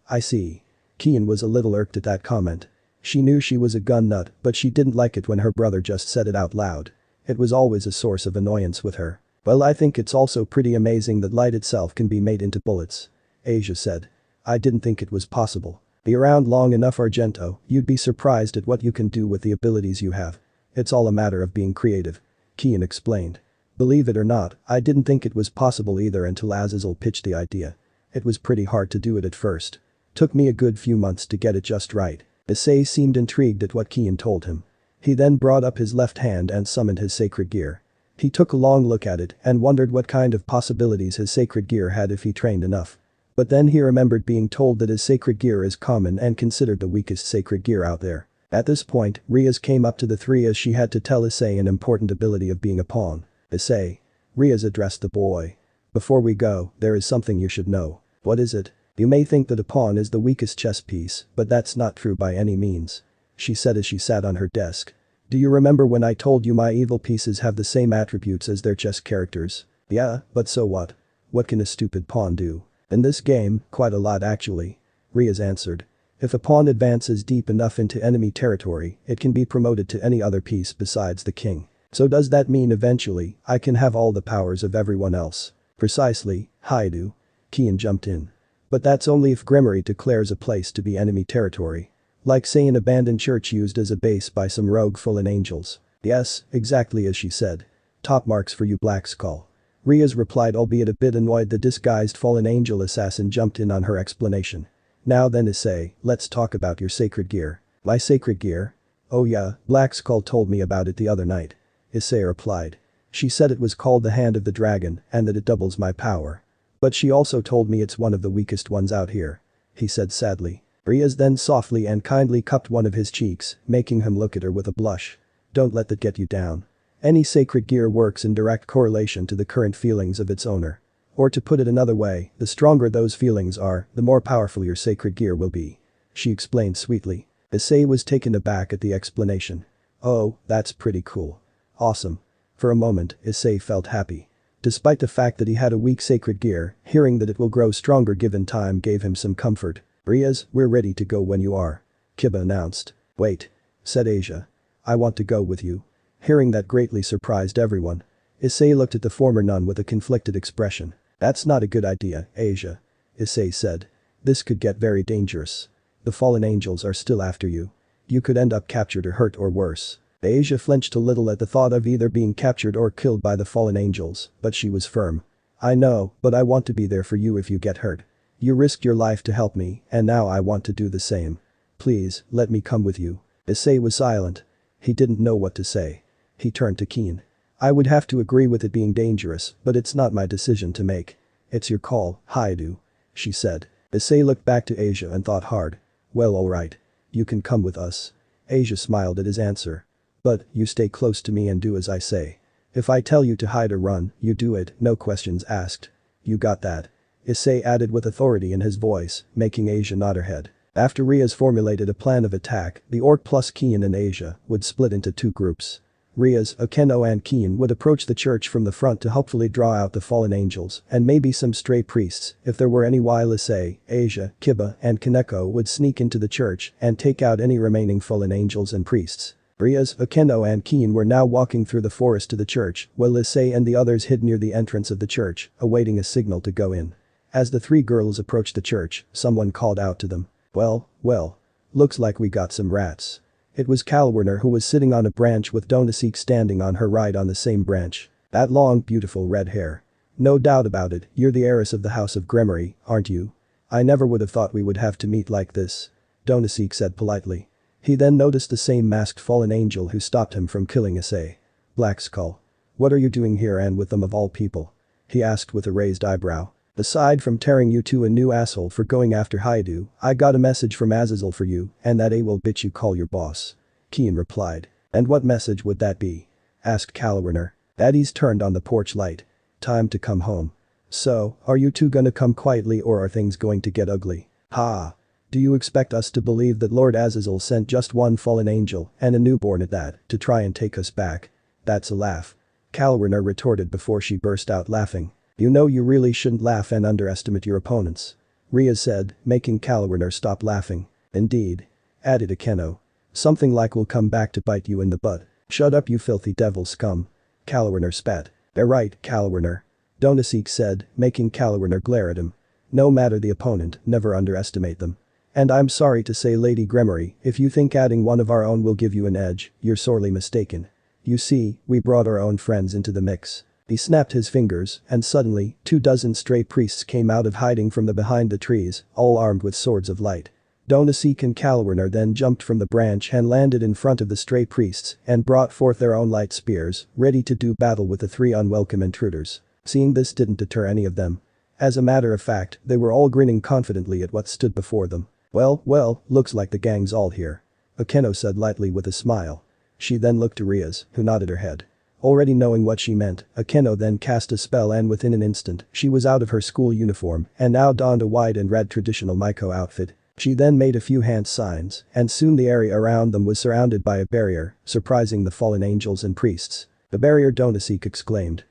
I see. Kiyone was a little irked at that comment. She knew she was a gun nut, but she didn't like it when her brother just said it out loud. It was always a source of annoyance with her. Well, I think it's also pretty amazing that light itself can be made into bullets. Asia said. I didn't think it was possible. Be around long enough, Argento, you'd be surprised at what you can do with the abilities you have. It's all a matter of being creative. Kiyone explained. Believe it or not, I didn't think it was possible either until Azazel pitched the idea. It was pretty hard to do it at first. Took me a good few months to get it just right. Issei seemed intrigued at what Kiyone told him. He then brought up his left hand and summoned his sacred gear. He took a long look at it and wondered what kind of possibilities his sacred gear had if he trained enough. But then he remembered being told that his sacred gear is common and considered the weakest sacred gear out there. At this point, Riaz came up to the three as she had to tell Issei an important ability of being a pawn. Issei. Riaz addressed the boy. Before we go, there is something you should know. What is it? You may think that a pawn is the weakest chess piece, but that's not true by any means. She said as she sat on her desk. Do you remember when I told you my evil pieces have the same attributes as their chess characters? Yeah, but so what? What can a stupid pawn do? In this game, quite a lot actually. Riaz answered. If a pawn advances deep enough into enemy territory, it can be promoted to any other piece besides the king. So does that mean eventually, I can have all the powers of everyone else? Precisely, Hyoudou. Kiyone jumped in. But that's only if Grimoire declares a place to be enemy territory. Like say an abandoned church used as a base by some rogue fallen angels. Yes, exactly as she said. Top marks for you, Black Skull. Riaz replied, albeit a bit annoyed. The disguised fallen angel assassin jumped in on her explanation. Now then Issei, let's talk about your sacred gear. My sacred gear? Oh yeah, Black Skull told me about it the other night. Issei replied. She said it was called the Hand of the Dragon and that it doubles my power. But she also told me it's one of the weakest ones out here. He said sadly. Riaz then softly and kindly cupped one of his cheeks, making him look at her with a blush. Don't let that get you down. Any sacred gear works in direct correlation to the current feelings of its owner. Or to put it another way, the stronger those feelings are, the more powerful your sacred gear will be. She explained sweetly. Issei was taken aback at the explanation. Oh, that's pretty cool. Awesome. For a moment, Issei felt happy. Despite the fact that he had a weak sacred gear, hearing that it will grow stronger given time gave him some comfort. Riaz, we're ready to go when you are. Kiba announced. Wait. Said Asia. I want to go with you. Hearing that greatly surprised everyone. Issei looked at the former nun with a conflicted expression. That's not a good idea, Asia. Issei said. This could get very dangerous. The fallen angels are still after you. You could end up captured or hurt or worse. Asia flinched a little at the thought of either being captured or killed by the fallen angels, but she was firm. I know, but I want to be there for you if you get hurt. You risked your life to help me, and now I want to do the same. Please, let me come with you. Issei was silent. He didn't know what to say. He turned to Kiyone. I would have to agree with it being dangerous, but it's not my decision to make. It's your call, Hyoudou. She said. Issei looked back to Asia and thought hard. Well, alright. You can come with us. Asia smiled at his answer. But, you stay close to me and do as I say. If I tell you to hide or run, you do it, no questions asked. You got that? Issei added with authority in his voice, making Asia nod her head. After Riaz formulated a plan of attack, the orc plus Kiyone and Asia would split into two groups. Riaz, Akeno and Kiyone would approach the church from the front to hopefully draw out the fallen angels and maybe some stray priests if there were any, while Issei, Asia, Kiba and Kaneko would sneak into the church and take out any remaining fallen angels and priests. Riaz, Akeno and Kiyone were now walking through the forest to the church while Issei and the others hid near the entrance of the church, awaiting a signal to go in. As the three girls approached the church, someone called out to them. Well. Looks like we got some rats. It was Kiyone who was sitting on a branch with Donasik standing on her right on the same branch. That long, beautiful red hair. No doubt about it, you're the heiress of the House of Gremory, aren't you? I never would have thought we would have to meet like this. Donasik said politely. He then noticed the same masked fallen angel who stopped him from killing Issei. Black Skull. What are you doing here and with them of all people? He asked with a raised eyebrow. Aside from tearing you two a new asshole for going after Hyoudou, I got a message from Azazel for you and that will bitch you call your boss. Kiyone replied. And what message would that be? Asked Kiyone. Daddy's turned on the porch light. Time to come home. So, are you two gonna come quietly or are things going to get ugly? Ha! Do you expect us to believe that Lord Azazel sent just one fallen angel and a newborn at that to try and take us back? That's a laugh. Kiyone retorted before she burst out laughing. You know you really shouldn't laugh and underestimate your opponents. Riaz said, making Kiyone stop laughing. Indeed. Added Akeno. Something like will come back to bite you in the butt. Shut up you filthy devil scum. Kiyone spat. They're right, Kiyone. Donasik said, making Kiyone glare at him. No matter the opponent, never underestimate them. And I'm sorry to say Lady Gremory, if you think adding one of our own will give you an edge, you're sorely mistaken. You see, we brought our own friends into the mix. He snapped his fingers, and suddenly, 24 stray priests came out of hiding from behind the trees, all armed with swords of light. Donasik and Kiyone then jumped from the branch and landed in front of the stray priests and brought forth their own light spears, ready to do battle with the three unwelcome intruders. Seeing this didn't deter any of them. As a matter of fact, they were all grinning confidently at what stood before them. Well, looks like the gang's all here. Akeno said lightly with a smile. She then looked to Riaz, who nodded her head. Already knowing what she meant, Akeno then cast a spell and within an instant, she was out of her school uniform and now donned a white and red traditional Maiko outfit. She then made a few hand signs, and soon the area around them was surrounded by a barrier, surprising the fallen angels and priests. The barrier, Donasik exclaimed.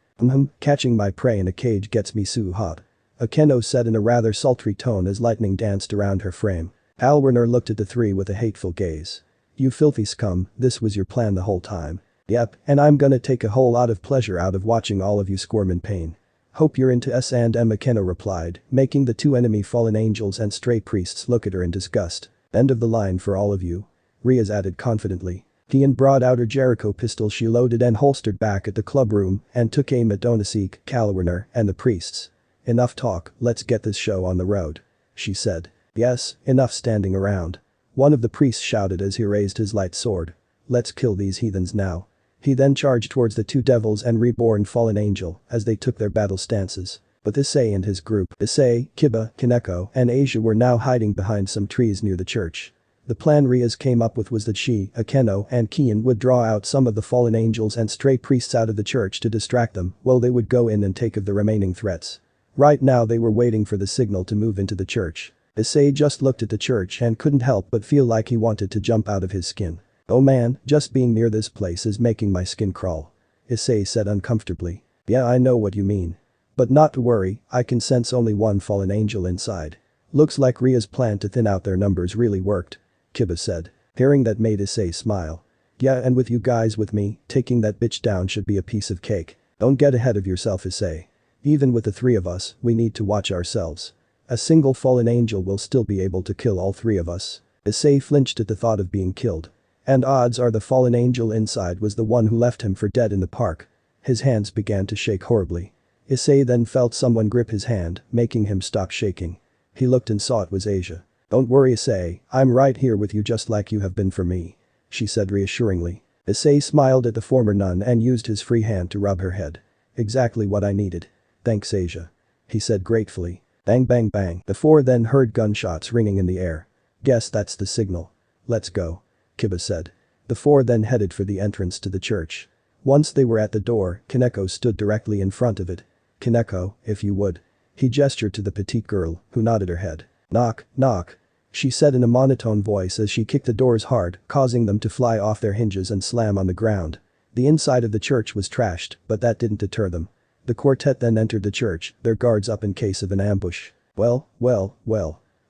Catching my prey in a cage gets me so hot. Akeno said in a rather sultry tone as lightning danced around her frame. Kiyone looked at the three with a hateful gaze. You filthy scum, this was your plan the whole time. Yep, and I'm gonna take a whole lot of pleasure out of watching all of you squirm in pain. Hope you're into S&M, Akeno replied, making the two enemy fallen angels and stray priests look at her in disgust. End of the line for all of you. Riaz added confidently. Kiyone brought out her Jericho pistol she loaded and holstered back at the club room and took aim at Donasek, Raynare, and the priests. "Enough talk, let's get this show on the road," she said. "Yes, enough standing around," one of the priests shouted as he raised his light sword. "Let's kill these heathens now." He then charged towards the two devils and reborn fallen angel as they took their battle stances. But Issei and his group, Issei, Kiba, Kaneko, and Asia were now hiding behind some trees near the church. The plan Rias came up with was that she, Akeno, and Kiyone would draw out some of the fallen angels and stray priests out of the church to distract them while they would go in and take of the remaining threats. Right now they were waiting for the signal to move into the church. Issei just looked at the church and couldn't help but feel like he wanted to jump out of his skin. "Oh man, just being near this place is making my skin crawl," Issei said uncomfortably. "Yeah, I know what you mean. But not to worry, I can sense only one fallen angel inside." "Looks like Ria's plan to thin out their numbers really worked," Kiba said. Hearing that made Issei smile. "Yeah, and with you guys with me, taking that bitch down should be a piece of cake. Don't get ahead of yourself, Issei. Even with the three of us, we need to watch ourselves. A single fallen angel will still be able to kill all three of us." Issei flinched at the thought of being killed. And odds are the fallen angel inside was the one who left him for dead in the park. His hands began to shake horribly. Issei then felt someone grip his hand, making him stop shaking. He looked and saw it was Asia. "Don't worry, Issei, I'm right here with you just like you have been for me," she said reassuringly. Issei smiled at the former nun and used his free hand to rub her head. "Exactly what I needed. Thanks, Asia," he said gratefully. Bang bang bang. The four then heard gunshots ringing in the air. "Guess that's the signal. Let's go," Kiba said. The four then headed for the entrance to the church. Once they were at the door, Kaneko stood directly in front of it. "Kaneko, if you would." He gestured to the petite girl, who nodded her head. "Knock, knock," she said in a monotone voice as she kicked the doors hard, causing them to fly off their hinges and slam on the ground. The inside of the church was trashed, but that didn't deter them. The quartet then entered the church, their guards up in case of an ambush. Well.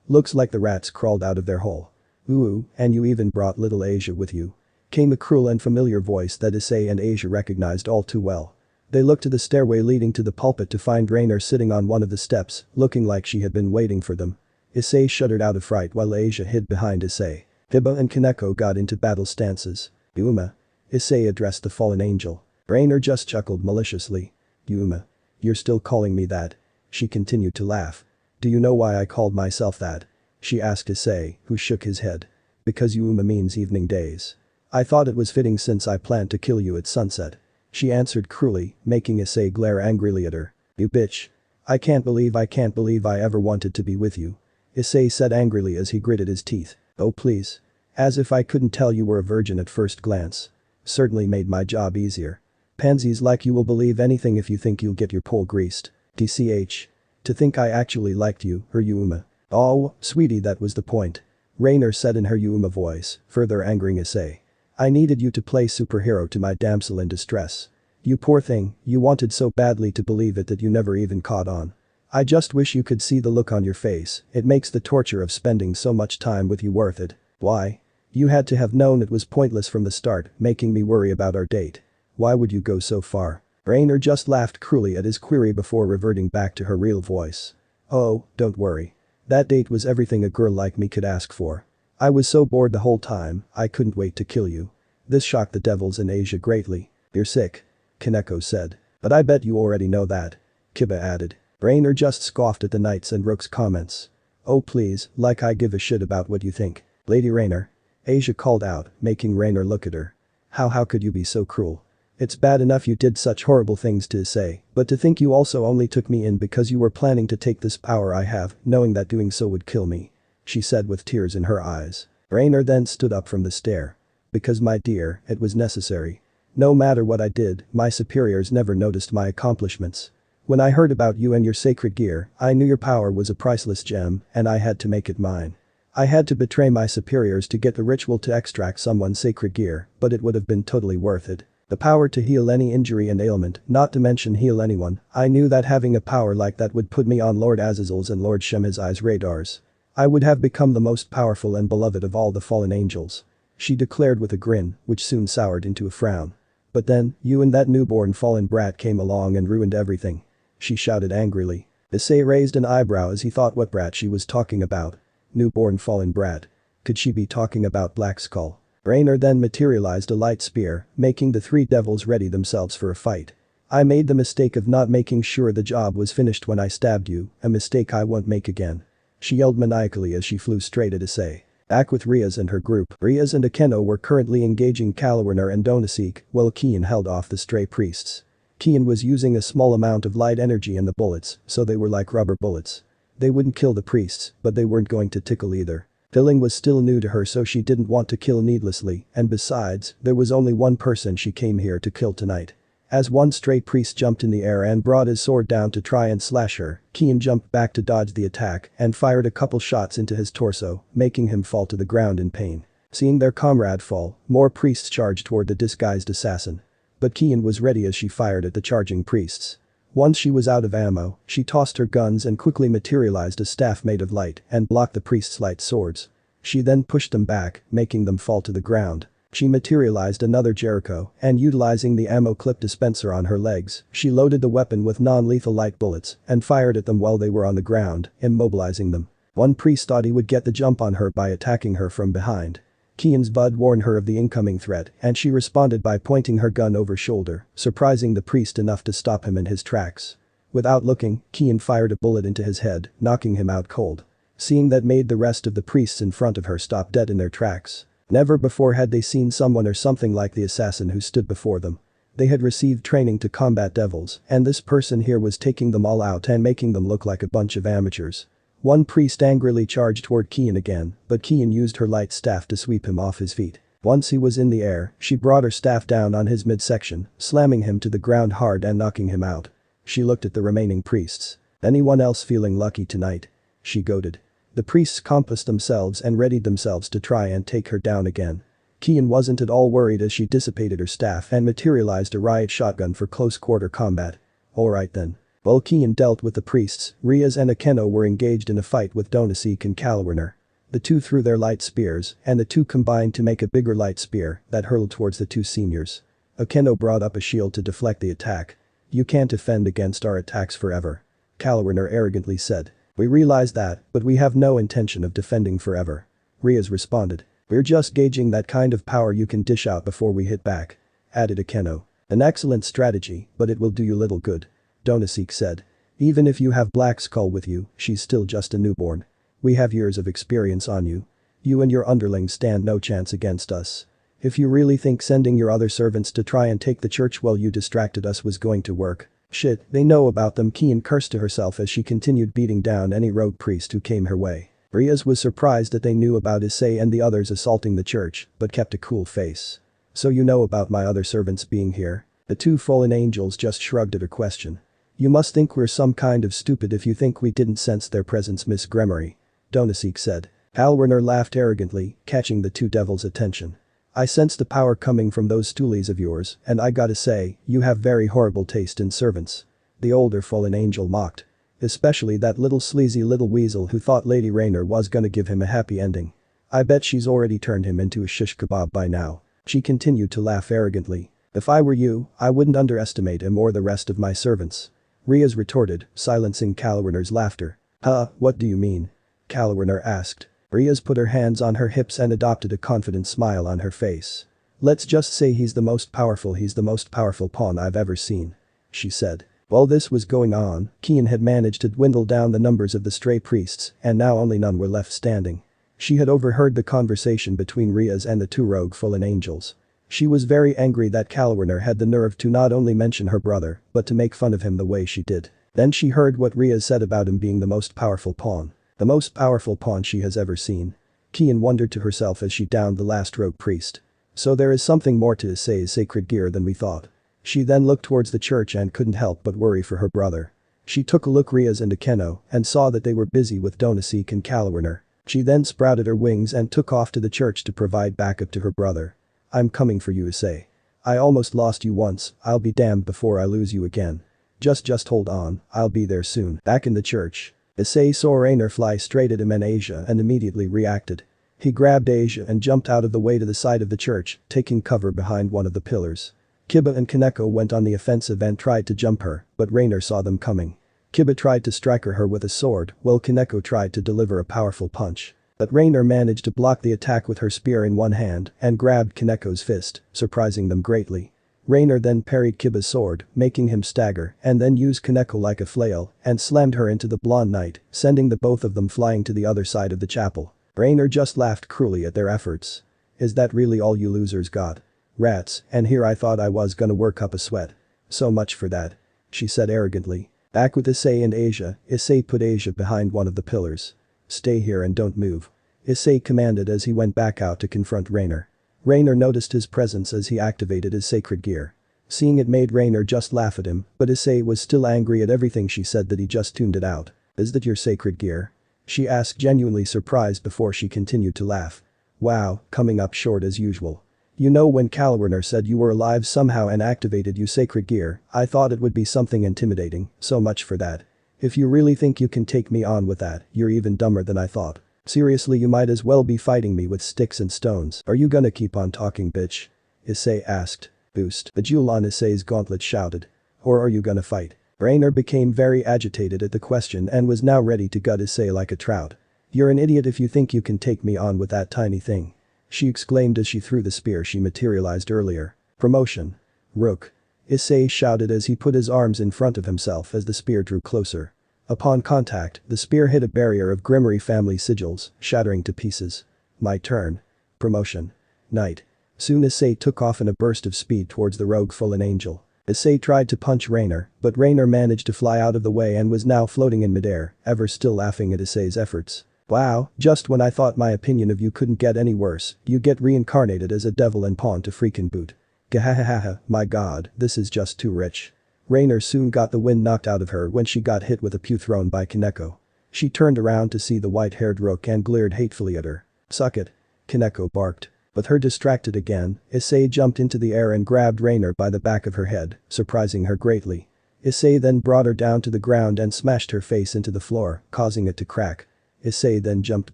Looks like the rats crawled out of their hole. "Ooh, and you even brought little Asia with you," came a cruel and familiar voice that Issei and Asia recognized all too well. They looked to the stairway leading to the pulpit to find Raynare sitting on one of the steps, looking like she had been waiting for them. Issei shuddered out of fright while Asia hid behind Issei. Kiba and Kaneko got into battle stances. "Yuma," Issei addressed the fallen angel. Raynare just chuckled maliciously. "Yuma. You're still calling me that?" She continued to laugh. "Do you know why I called myself that?" she asked Issei, who shook his head. "Because Yuma means evening days. I thought it was fitting since I planned to kill you at sunset," she answered cruelly, making Issei glare angrily at her. "You bitch. I can't believe I ever wanted to be with you," Issei said angrily as he gritted his teeth. "Oh please. As if I couldn't tell you were a virgin at first glance. Certainly made my job easier. Pansies like you will believe anything if you think you'll get your pole greased. TCH. To think I actually liked you, her Yuma. Oh, sweetie, that was the point," Raynare said in her Yuma voice, further angering Issei. "I needed you to play superhero to my damsel in distress. You poor thing, you wanted so badly to believe it that you never even caught on. I just wish you could see the look on your face, it makes the torture of spending so much time with you worth it. Why? You had to have known it was pointless from the start, making me worry about our date. Why would you go so far?" Raynare just laughed cruelly at his query before reverting back to her real voice. "Oh, don't worry. That date was everything a girl like me could ask for. I was so bored the whole time, I couldn't wait to kill you." This shocked the devils in Asia greatly. "You're sick," Kaneko said. "But I bet you already know that," Kiba added. Raynare just scoffed at the Knights and Rook's comments. "Oh please, like I give a shit about what you think. Lady Raynare," Asia called out, making Raynare look at her. How could you be so cruel? It's bad enough you did such horrible things to Issei, but to think you also only took me in because you were planning to take this power I have, knowing that doing so would kill me," she said with tears in her eyes. Raynare then stood up from the stair. "Because my dear, it was necessary. No matter what I did, my superiors never noticed my accomplishments. When I heard about you and your sacred gear, I knew your power was a priceless gem and I had to make it mine. I had to betray my superiors to get the ritual to extract someone's sacred gear, but it would have been totally worth it. The power to heal any injury and ailment, not to mention heal anyone, I knew that having a power like that would put me on Lord Azazel's and Lord Shemhazai's radars. I would have become the most powerful and beloved of all the fallen angels," she declared with a grin, which soon soured into a frown. "But then, you and that newborn fallen brat came along and ruined everything," she shouted angrily. Issei raised an eyebrow as he thought what brat she was talking about. Newborn fallen brat. Could she be talking about Black Skull? Raynare then materialized a light spear, making the three devils ready themselves for a fight. I made the mistake of not making sure the job was finished when I stabbed you, a mistake I won't make again. She yelled maniacally as she flew straight at Issei. Back with Riaz and her group, Riaz and Akeno were currently engaging Kiyone and Donaseek, while Kiyone held off the stray priests. Kiyone was using a small amount of light energy in the bullets, so they were like rubber bullets. They wouldn't kill the priests, but they weren't going to tickle either. Killing was still new to her, so she didn't want to kill needlessly, and besides, there was only one person she came here to kill tonight. As one stray priest jumped in the air and brought his sword down to try and slash her, Kiyone jumped back to dodge the attack and fired a couple shots into his torso, making him fall to the ground in pain. Seeing their comrade fall, more priests charged toward the disguised assassin. But Kiyone was ready as she fired at the charging priests. Once she was out of ammo, she tossed her guns and quickly materialized a staff made of light and blocked the priests' light swords. She then pushed them back, making them fall to the ground. She materialized another Jericho, and utilizing the ammo clip dispenser on her legs, she loaded the weapon with non-lethal light bullets and fired at them while they were on the ground, immobilizing them. One priest thought he would get the jump on her by attacking her from behind. Kiyone's bud warned her of the incoming threat, and she responded by pointing her gun over shoulder, surprising the priest enough to stop him in his tracks. Without looking, Kiyone fired a bullet into his head, knocking him out cold. Seeing that made the rest of the priests in front of her stop dead in their tracks. Never before had they seen someone or something like the assassin who stood before them. They had received training to combat devils, and this person here was taking them all out and making them look like a bunch of amateurs. One priest angrily charged toward Kiyone again, but Kiyone used her light staff to sweep him off his feet. Once he was in the air, she brought her staff down on his midsection, slamming him to the ground hard and knocking him out. She looked at the remaining priests. Anyone else feeling lucky tonight? She goaded. The priests compassed themselves and readied themselves to try and take her down again. Kiyone wasn't at all worried as she dissipated her staff and materialized a riot shotgun for close-quarter combat. Alright then. While Kiyone dealt with the priests, Riaz and Akeno were engaged in a fight with Donaseek and Kiyone. The two threw their light spears, and the two combined to make a bigger light spear that hurled towards the two seniors. Akeno brought up a shield to deflect the attack. "You can't defend against our attacks forever," Kiyone arrogantly said. "We realize that, but we have no intention of defending forever." Riaz responded. "We're just gauging that kind of power you can dish out before we hit back," added Akeno. "An excellent strategy, but it will do you little good," Donaseek said. "Even if you have Black Skull with you, she's still just a newborn. We have years of experience on you. You and your underlings stand no chance against us. If you really think sending your other servants to try and take the church while you distracted us was going to work, shit, they know about them." Kiyone cursed to herself as she continued beating down any rogue priest who came her way. Riaz was surprised that they knew about Issei and the others assaulting the church, but kept a cool face. "So you know about my other servants being here?" The two fallen angels just shrugged at her question. "You must think we're some kind of stupid if you think we didn't sense their presence, Miss Gremory," Donaseek said. Kiyone laughed arrogantly, catching the two devils' attention. "I sense the power coming from those stoolies of yours, and I gotta say, you have very horrible taste in servants." The older fallen angel mocked. "Especially that little sleazy little weasel who thought Lady Raynare was gonna give him a happy ending. I bet she's already turned him into a shish kebab by now." She continued to laugh arrogantly. "If I were you, I wouldn't underestimate him or the rest of my servants," Riaz retorted, silencing Kiyone's laughter. "Huh, what do you mean?" Kiyone asked. Riaz put her hands on her hips and adopted a confident smile on her face. "Let's just say he's the most powerful pawn I've ever seen," she said. While this was going on, Kiyone had managed to dwindle down the numbers of the stray priests, and now only none were left standing. She had overheard the conversation between Riaz and the two rogue fallen angels. She was very angry that Kiyone had the nerve to not only mention her brother, but to make fun of him the way she did. Then she heard what Riaz said about him being the most powerful pawn. The most powerful pawn she has ever seen. Kiyone wondered to herself as she downed the last rogue priest. So there is something more to Issei's sacred gear than we thought. She then looked towards the church and couldn't help but worry for her brother. She took a look Riaz and Akeno and saw that they were busy with Donaseek and Kiyone. She then sprouted her wings and took off to the church to provide backup to her brother. "I'm coming for you, Issei. I almost lost you once, I'll be damned before I lose you again. Just hold on, I'll be there soon." Back in the church, Issei saw Raynare fly straight at him and Asia and immediately reacted. He grabbed Asia and jumped out of the way to the side of the church, taking cover behind one of the pillars. Kiba and Kaneko went on the offensive and tried to jump her, but Raynare saw them coming. Kiba tried to strike her with a sword, while Kaneko tried to deliver a powerful punch. But Raynare managed to block the attack with her spear in one hand and grabbed Kaneko's fist, surprising them greatly. Raynare then parried Kiba's sword, making him stagger, and then used Kaneko like a flail and slammed her into the blonde knight, sending the both of them flying to the other side of the chapel. Raynare just laughed cruelly at their efforts. Is that really all you losers got? Rats, and here I thought I was gonna work up a sweat. So much for that. She said arrogantly. Back with Issei and Asia, Issei put Asia behind one of the pillars. Stay here and don't move. Issei commanded as he went back out to confront Raynare. Raynare noticed his presence as he activated his sacred gear. Seeing it made Raynare just laugh at him, but Issei was still angry at everything she said that he just tuned it out. Is that your sacred gear? She asked, genuinely surprised before she continued to laugh. Wow, coming up short as usual. You know, when Raynare said you were alive somehow and activated your sacred gear, I thought it would be something intimidating, so much for that. If you really think you can take me on with that, you're even dumber than I thought. Seriously, you might as well be fighting me with sticks and stones. Are you gonna keep on talking, bitch? Issei asked. Boost. The jewel on Issei's gauntlet shouted. Or are you gonna fight? Raynare became very agitated at the question and was now ready to gut Issei like a trout. You're an idiot if you think you can take me on with that tiny thing. She exclaimed as she threw the spear she materialized earlier. Promotion. Rook. Issei shouted as he put his arms in front of himself as the spear drew closer. Upon contact, the spear hit a barrier of Grimoire family sigils, shattering to pieces. My turn. Promotion. Knight. Soon Issei took off in a burst of speed towards the rogue fallen angel. Issei tried to punch Raynare, but Raynare managed to fly out of the way and was now floating in midair, ever still laughing at Issei's efforts. Wow, just when I thought my opinion of you couldn't get any worse, you get reincarnated as a devil and pawn to freaking boot. Gahahaha, my god, this is just too rich. Raynare soon got the wind knocked out of her when she got hit with a pew thrown by Kaneko. She turned around to see the white-haired rook and glared hatefully at her. Suck it. Kaneko barked. With her distracted again, Issei jumped into the air and grabbed Raynare by the back of her head, surprising her greatly. Issei then brought her down to the ground and smashed her face into the floor, causing it to crack. Issei then jumped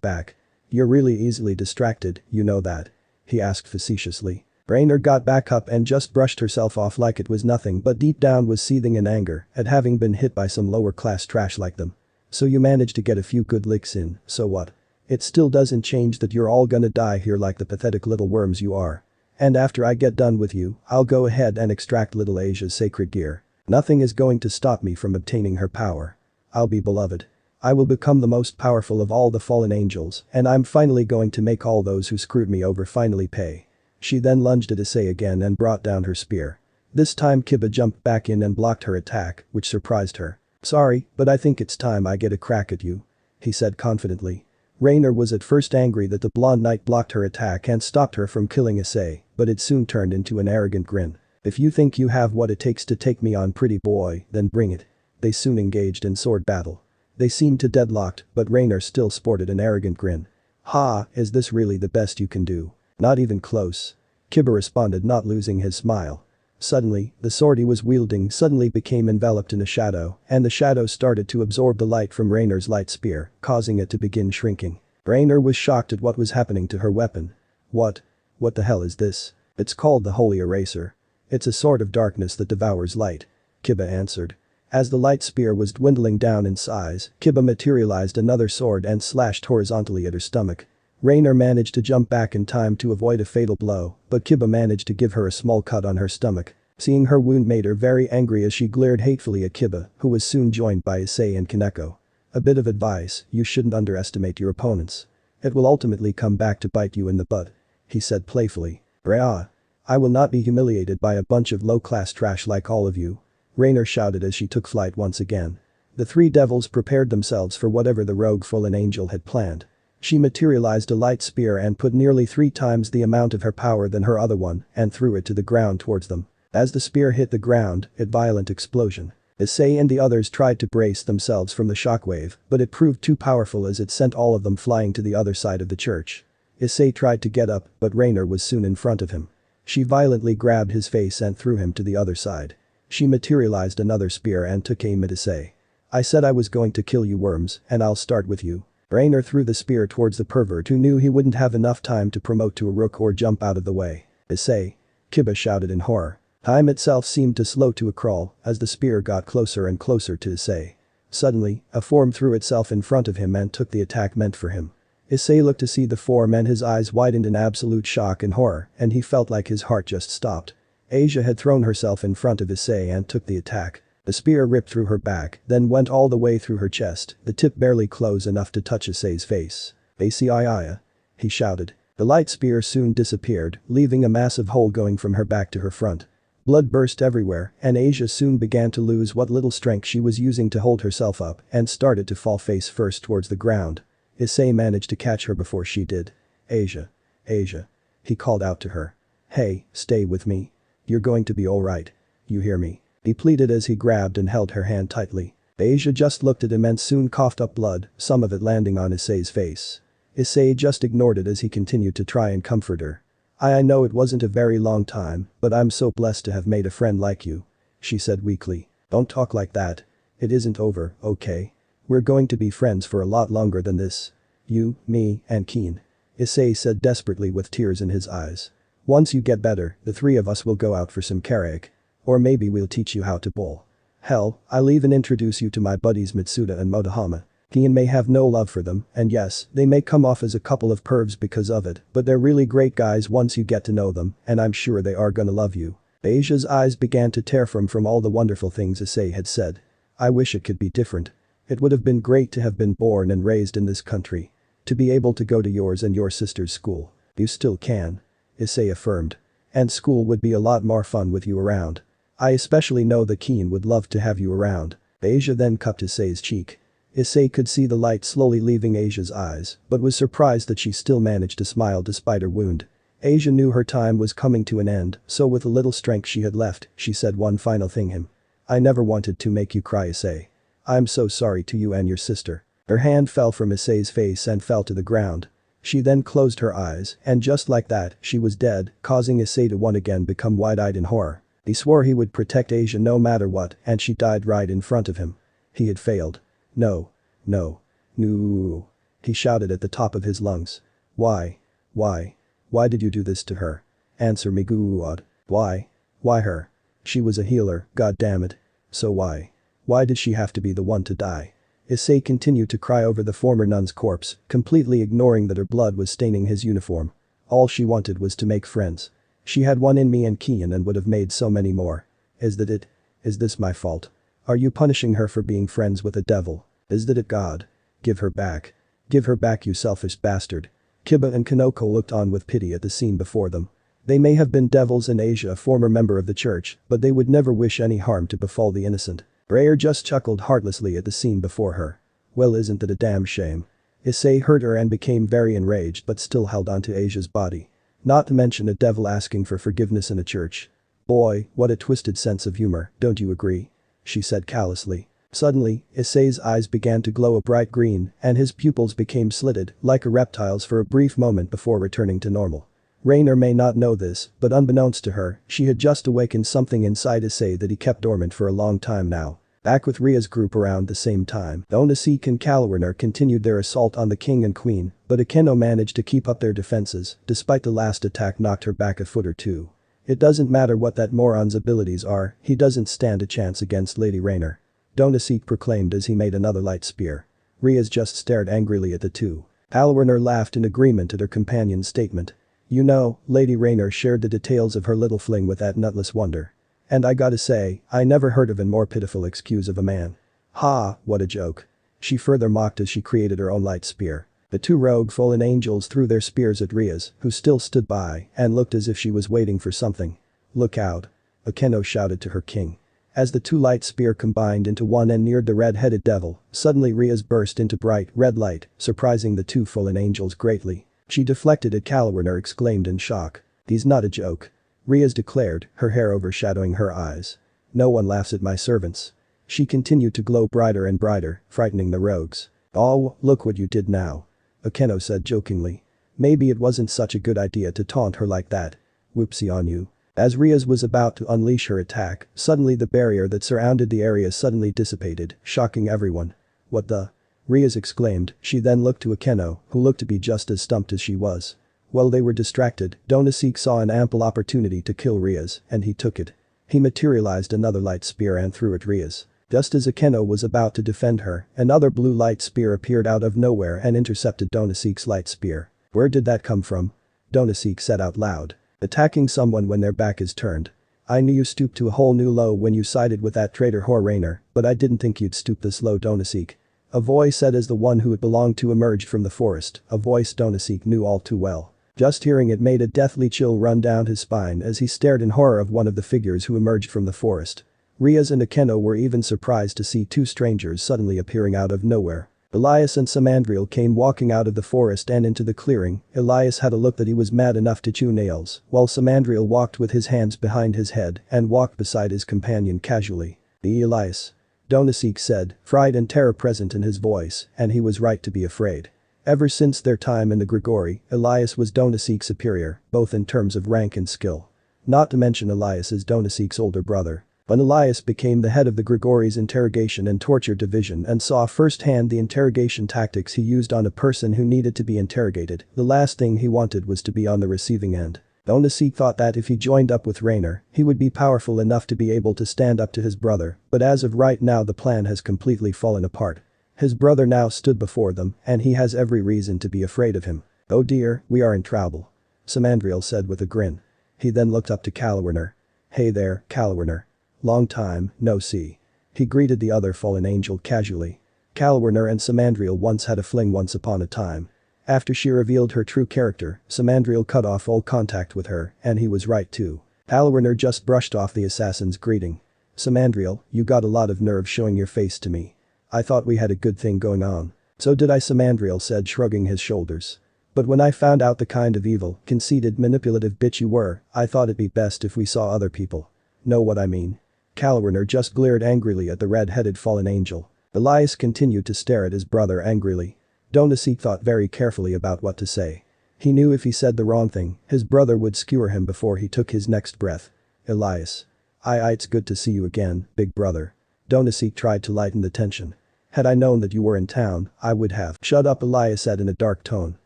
back. You're really easily distracted, you know that? He asked facetiously. Raynare got back up and just brushed herself off like it was nothing, but deep down was seething in anger at having been hit by some lower class trash like them. So you managed to get a few good licks in, so what? It still doesn't change that you're all gonna die here like the pathetic little worms you are. And after I get done with you, I'll go ahead and extract little Asia's sacred gear. Nothing is going to stop me from obtaining her power. I'll be beloved. I will become the most powerful of all the fallen angels, and I'm finally going to make all those who screwed me over finally pay. She then lunged at Issei again and brought down her spear. This time Kiba jumped back in and blocked her attack, which surprised her. Sorry, but I think it's time I get a crack at you. He said confidently. Raynare was at first angry that the blonde knight blocked her attack and stopped her from killing Issei, but it soon turned into an arrogant grin. If you think you have what it takes to take me on, pretty boy, then bring it. They soon engaged in sword battle. They seemed to deadlocked, but Raynare still sported an arrogant grin. Ha, is this really the best you can do? Not even close. Kiba responded, not losing his smile. Suddenly, the sword he was wielding suddenly became enveloped in a shadow, and the shadow started to absorb the light from Raynare's light spear, causing it to begin shrinking. Raynare was shocked at what was happening to her weapon. What the hell is this? It's called the Holy Eraser. It's a sword of darkness that devours light. Kiba answered. As the light spear was dwindling down in size, Kiba materialized another sword and slashed horizontally at her stomach. Raynare managed to jump back in time to avoid a fatal blow, but Kiba managed to give her a small cut on her stomach. Seeing her wound made her very angry as she glared hatefully at Kiba, who was soon joined by Issei and Kaneko. A bit of advice, you shouldn't underestimate your opponents. It will ultimately come back to bite you in the butt. He said playfully. Brah. I will not be humiliated by a bunch of low-class trash like all of you. Raynare shouted as she took flight once again. The three devils prepared themselves for whatever the rogue fallen angel had planned. She materialized a light spear and put nearly 3 times the amount of her power than her other one and threw it to the ground towards them. As the spear hit the ground, a violent explosion. Issei and the others tried to brace themselves from the shockwave, but it proved too powerful as it sent all of them flying to the other side of the church. Issei tried to get up, but Raynare was soon in front of him. She violently grabbed his face and threw him to the other side. She materialized another spear and took aim at Issei. I said I was going to kill you worms, and I'll start with you. Raynare threw the spear towards the pervert who knew he wouldn't have enough time to promote to a rook or jump out of the way. Issei. Kiba shouted in horror. Time itself seemed to slow to a crawl as the spear got closer and closer to Issei. Suddenly, a form threw itself in front of him and took the attack meant for him. Issei looked to see the form and his eyes widened in absolute shock and horror, and he felt like his heart just stopped. Asia had thrown herself in front of Issei and took the attack. The spear ripped through her back, then went all the way through her chest, the tip barely close enough to touch Issei's face. "Acii," he shouted. The light spear soon disappeared, leaving a massive hole going from her back to her front. Blood burst everywhere, and Asia soon began to lose what little strength she was using to hold herself up and started to fall face first towards the ground. Issei managed to catch her before she did. "Asia. Asia." He called out to her. "Hey, stay with me. You're going to be alright. You hear me?" He pleaded as he grabbed and held her hand tightly. Asia just looked at him and soon coughed up blood, some of it landing on Issei's face. Issei just ignored it as he continued to try and comfort her. I know it wasn't a very long time, but I'm so blessed to have made a friend like you," she said weakly. "Don't talk like that. It isn't over, okay? We're going to be friends for a lot longer than this. You, me, and Kiyone," Issei said desperately with tears in his eyes. "Once you get better, the three of us will go out for some karaoke. Or maybe we'll teach you how to bowl. Hell, I'll even introduce you to my buddies Mitsuda and Motohama. Kiyone may have no love for them, and yes, they may come off as a couple of pervs because of it, but they're really great guys once you get to know them, and I'm sure they are gonna love you." Asia's eyes began to tear from all the wonderful things Issei had said. "I wish it could be different. It would have been great to have been born and raised in this country. To be able to go to yours and your sister's school. You still can," Issei affirmed. "And school would be a lot more fun with you around. I especially know that Kiyone would love to have you around." Asia then cupped Issei's cheek. Issei could see the light slowly leaving Asia's eyes, but was surprised that she still managed to smile despite her wound. Asia knew her time was coming to an end, so with the little strength she had left, she said one final thing him. "I never wanted to make you cry, Issei. I'm so sorry to you and your sister." Her hand fell from Issei's face and fell to the ground. She then closed her eyes, and just like that, she was dead, causing Issei to once again become wide-eyed in horror. He swore he would protect Asia no matter what, and she died right in front of him. He had failed. "No. No. No," he shouted at the top of his lungs. "Why? Why? Why did you do this to her? Answer me, God. Why? Why her? She was a healer, god damn it. So why? Why did she have to be the one to die?" Issei continued to cry over the former nun's corpse, completely ignoring that her blood was staining his uniform. All she wanted was to make friends. "She had one in me and Kiyone and would have made so many more. Is that it? Is this my fault? Are you punishing her for being friends with a devil? Is that it, God? Give her back. Give her back, you selfish bastard." Kiba and Kanoko looked on with pity at the scene before them. They may have been devils and Asia a former member of the church, but they would never wish any harm to befall the innocent. Raynare just chuckled heartlessly at the scene before her. "Well, isn't that a damn shame?" Issei heard her and became very enraged but still held onto Asia's body. Not to mention a devil asking for forgiveness in a church. "Boy, what a twisted sense of humor, don't you agree?" she said callously. Suddenly, Issei's eyes began to glow a bright green, and his pupils became slitted, like a reptile's for a brief moment before returning to normal. Raynare may not know this, but unbeknownst to her, she had just awakened something inside Issei that he kept dormant for a long time now. Back with Ria's group around the same time, Onisik and Raynare continued their assault on the king and queen, but Akeno managed to keep up their defenses, despite the last attack knocked her back a foot or two. It doesn't matter what that moron's abilities are, he doesn't stand a chance against Lady Raynare. Onisik proclaimed as he made another light spear. Rias just stared angrily at the two. Raynare laughed in agreement at her companion's statement. "You know, Lady Raynare shared the details of her little fling with that nutless wonder. And I gotta say, I never heard of a more pitiful excuse of a man. Ha, what a joke." She further mocked as she created her own light spear. The two rogue fallen angels threw their spears at Rias, who still stood by and looked as if she was waiting for something. "Look out." Akeno shouted to her king. As the two light spear combined into one and neared the red-headed devil, suddenly Rias burst into bright red light, surprising the two fallen angels greatly. She deflected at Raynare exclaimed in shock. "He's not a joke," Rias declared, her hair overshadowing her eyes. "No one laughs at my servants." She continued to glow brighter and brighter, frightening the rogues. "Oh, look what you did now," Akeno said jokingly. "Maybe it wasn't such a good idea to taunt her like that. Whoopsie on you." As Rias was about to unleash her attack, suddenly the barrier that surrounded the area suddenly dissipated, shocking everyone. "What the?" Rias exclaimed, she then looked to Akeno, who looked to be just as stumped as she was. While they were distracted, Onisik saw an ample opportunity to kill Rias, and he took it. He materialized another light spear and threw at Rias. Just as Akeno was about to defend her, another blue light spear appeared out of nowhere and intercepted Donaseek's light spear. Where did that come from? Donaseek said out loud. Attacking someone when their back is turned. I knew you stooped to a whole new low when you sided with that traitor whore Raynare, but I didn't think you'd stoop this low, Donaseek. A voice said as the one who it belonged to emerged from the forest, a voice Donaseek knew all too well. Just hearing it made a deathly chill run down his spine as he stared in horror of one of the figures who emerged from the forest. Riaz and Akeno were even surprised to see two strangers suddenly appearing out of nowhere. Elias and Samandriel came walking out of the forest and into the clearing. Elias had a look that he was mad enough to chew nails, while Samandriel walked with his hands behind his head and walked beside his companion casually. Elias. Donaseek said, pride and terror present in his voice, and he was right to be afraid. Ever since their time in the Grigori, Elias was Donaseek's superior, both in terms of rank and skill. Not to mention Elias is Donaseek's older brother. When Elias became the head of the Grigori's interrogation and torture division and saw firsthand the interrogation tactics he used on a person who needed to be interrogated, the last thing he wanted was to be on the receiving end. Donaseek thought that if he joined up with Raynare, he would be powerful enough to be able to stand up to his brother, but as of right now the plan has completely fallen apart. His brother now stood before them, and he has every reason to be afraid of him. Oh dear, we are in trouble. Samandriel said with a grin. He then looked up to Kiyone. Hey there, Kiyone. Long time, no see. He greeted the other fallen angel casually. Kiyone and Samandriel once had a fling once upon a time. After she revealed her true character, Samandriel cut off all contact with her, and he was right too. Kiyone just brushed off the assassin's greeting. Samandriel, you got a lot of nerve showing your face to me. I thought we had a good thing going on. So did I, Samandriel said, shrugging his shoulders. But when I found out the kind of evil, conceited, manipulative bitch you were, I thought it'd be best if we saw other people. Know what I mean? Kiyone just glared angrily at the red-headed fallen angel. Elias continued to stare at his brother angrily. Donaseek thought very carefully about what to say. He knew if he said the wrong thing, his brother would skewer him before he took his next breath. Elias. It's good to see you again, big brother. Donaseek tried to lighten the tension. Had I known that you were in town, I would have. Shut up, Elias said in a dark tone.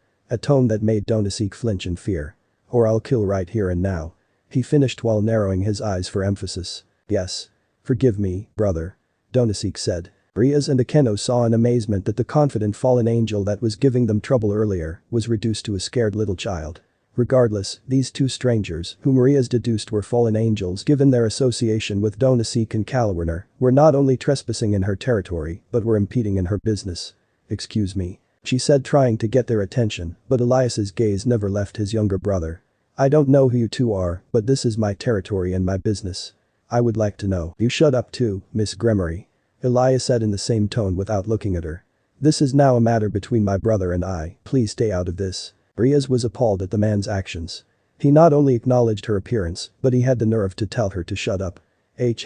A tone that made Donaseek flinch in fear. Or I'll kill right here and now. He finished while narrowing his eyes for emphasis. Yes. Forgive me, brother. Donaseek said. Riaz and Akeno saw in amazement that the confident fallen angel that was giving them trouble earlier was reduced to a scared little child. Regardless, these two strangers, whom Riaz deduced were fallen angels given their association with Donaseek and Kiyone, were not only trespassing in her territory, but were impeding in her business. Excuse me. She said, trying to get their attention, but Elias's gaze never left his younger brother. I don't know who you two are, but this is my territory and my business. I would like to know. You shut up too, Miss Gremory. Elias said in the same tone without looking at her. This is now a matter between my brother and I, please stay out of this. Riaz was appalled at the man's actions. He not only acknowledged her appearance, but he had the nerve to tell her to shut up.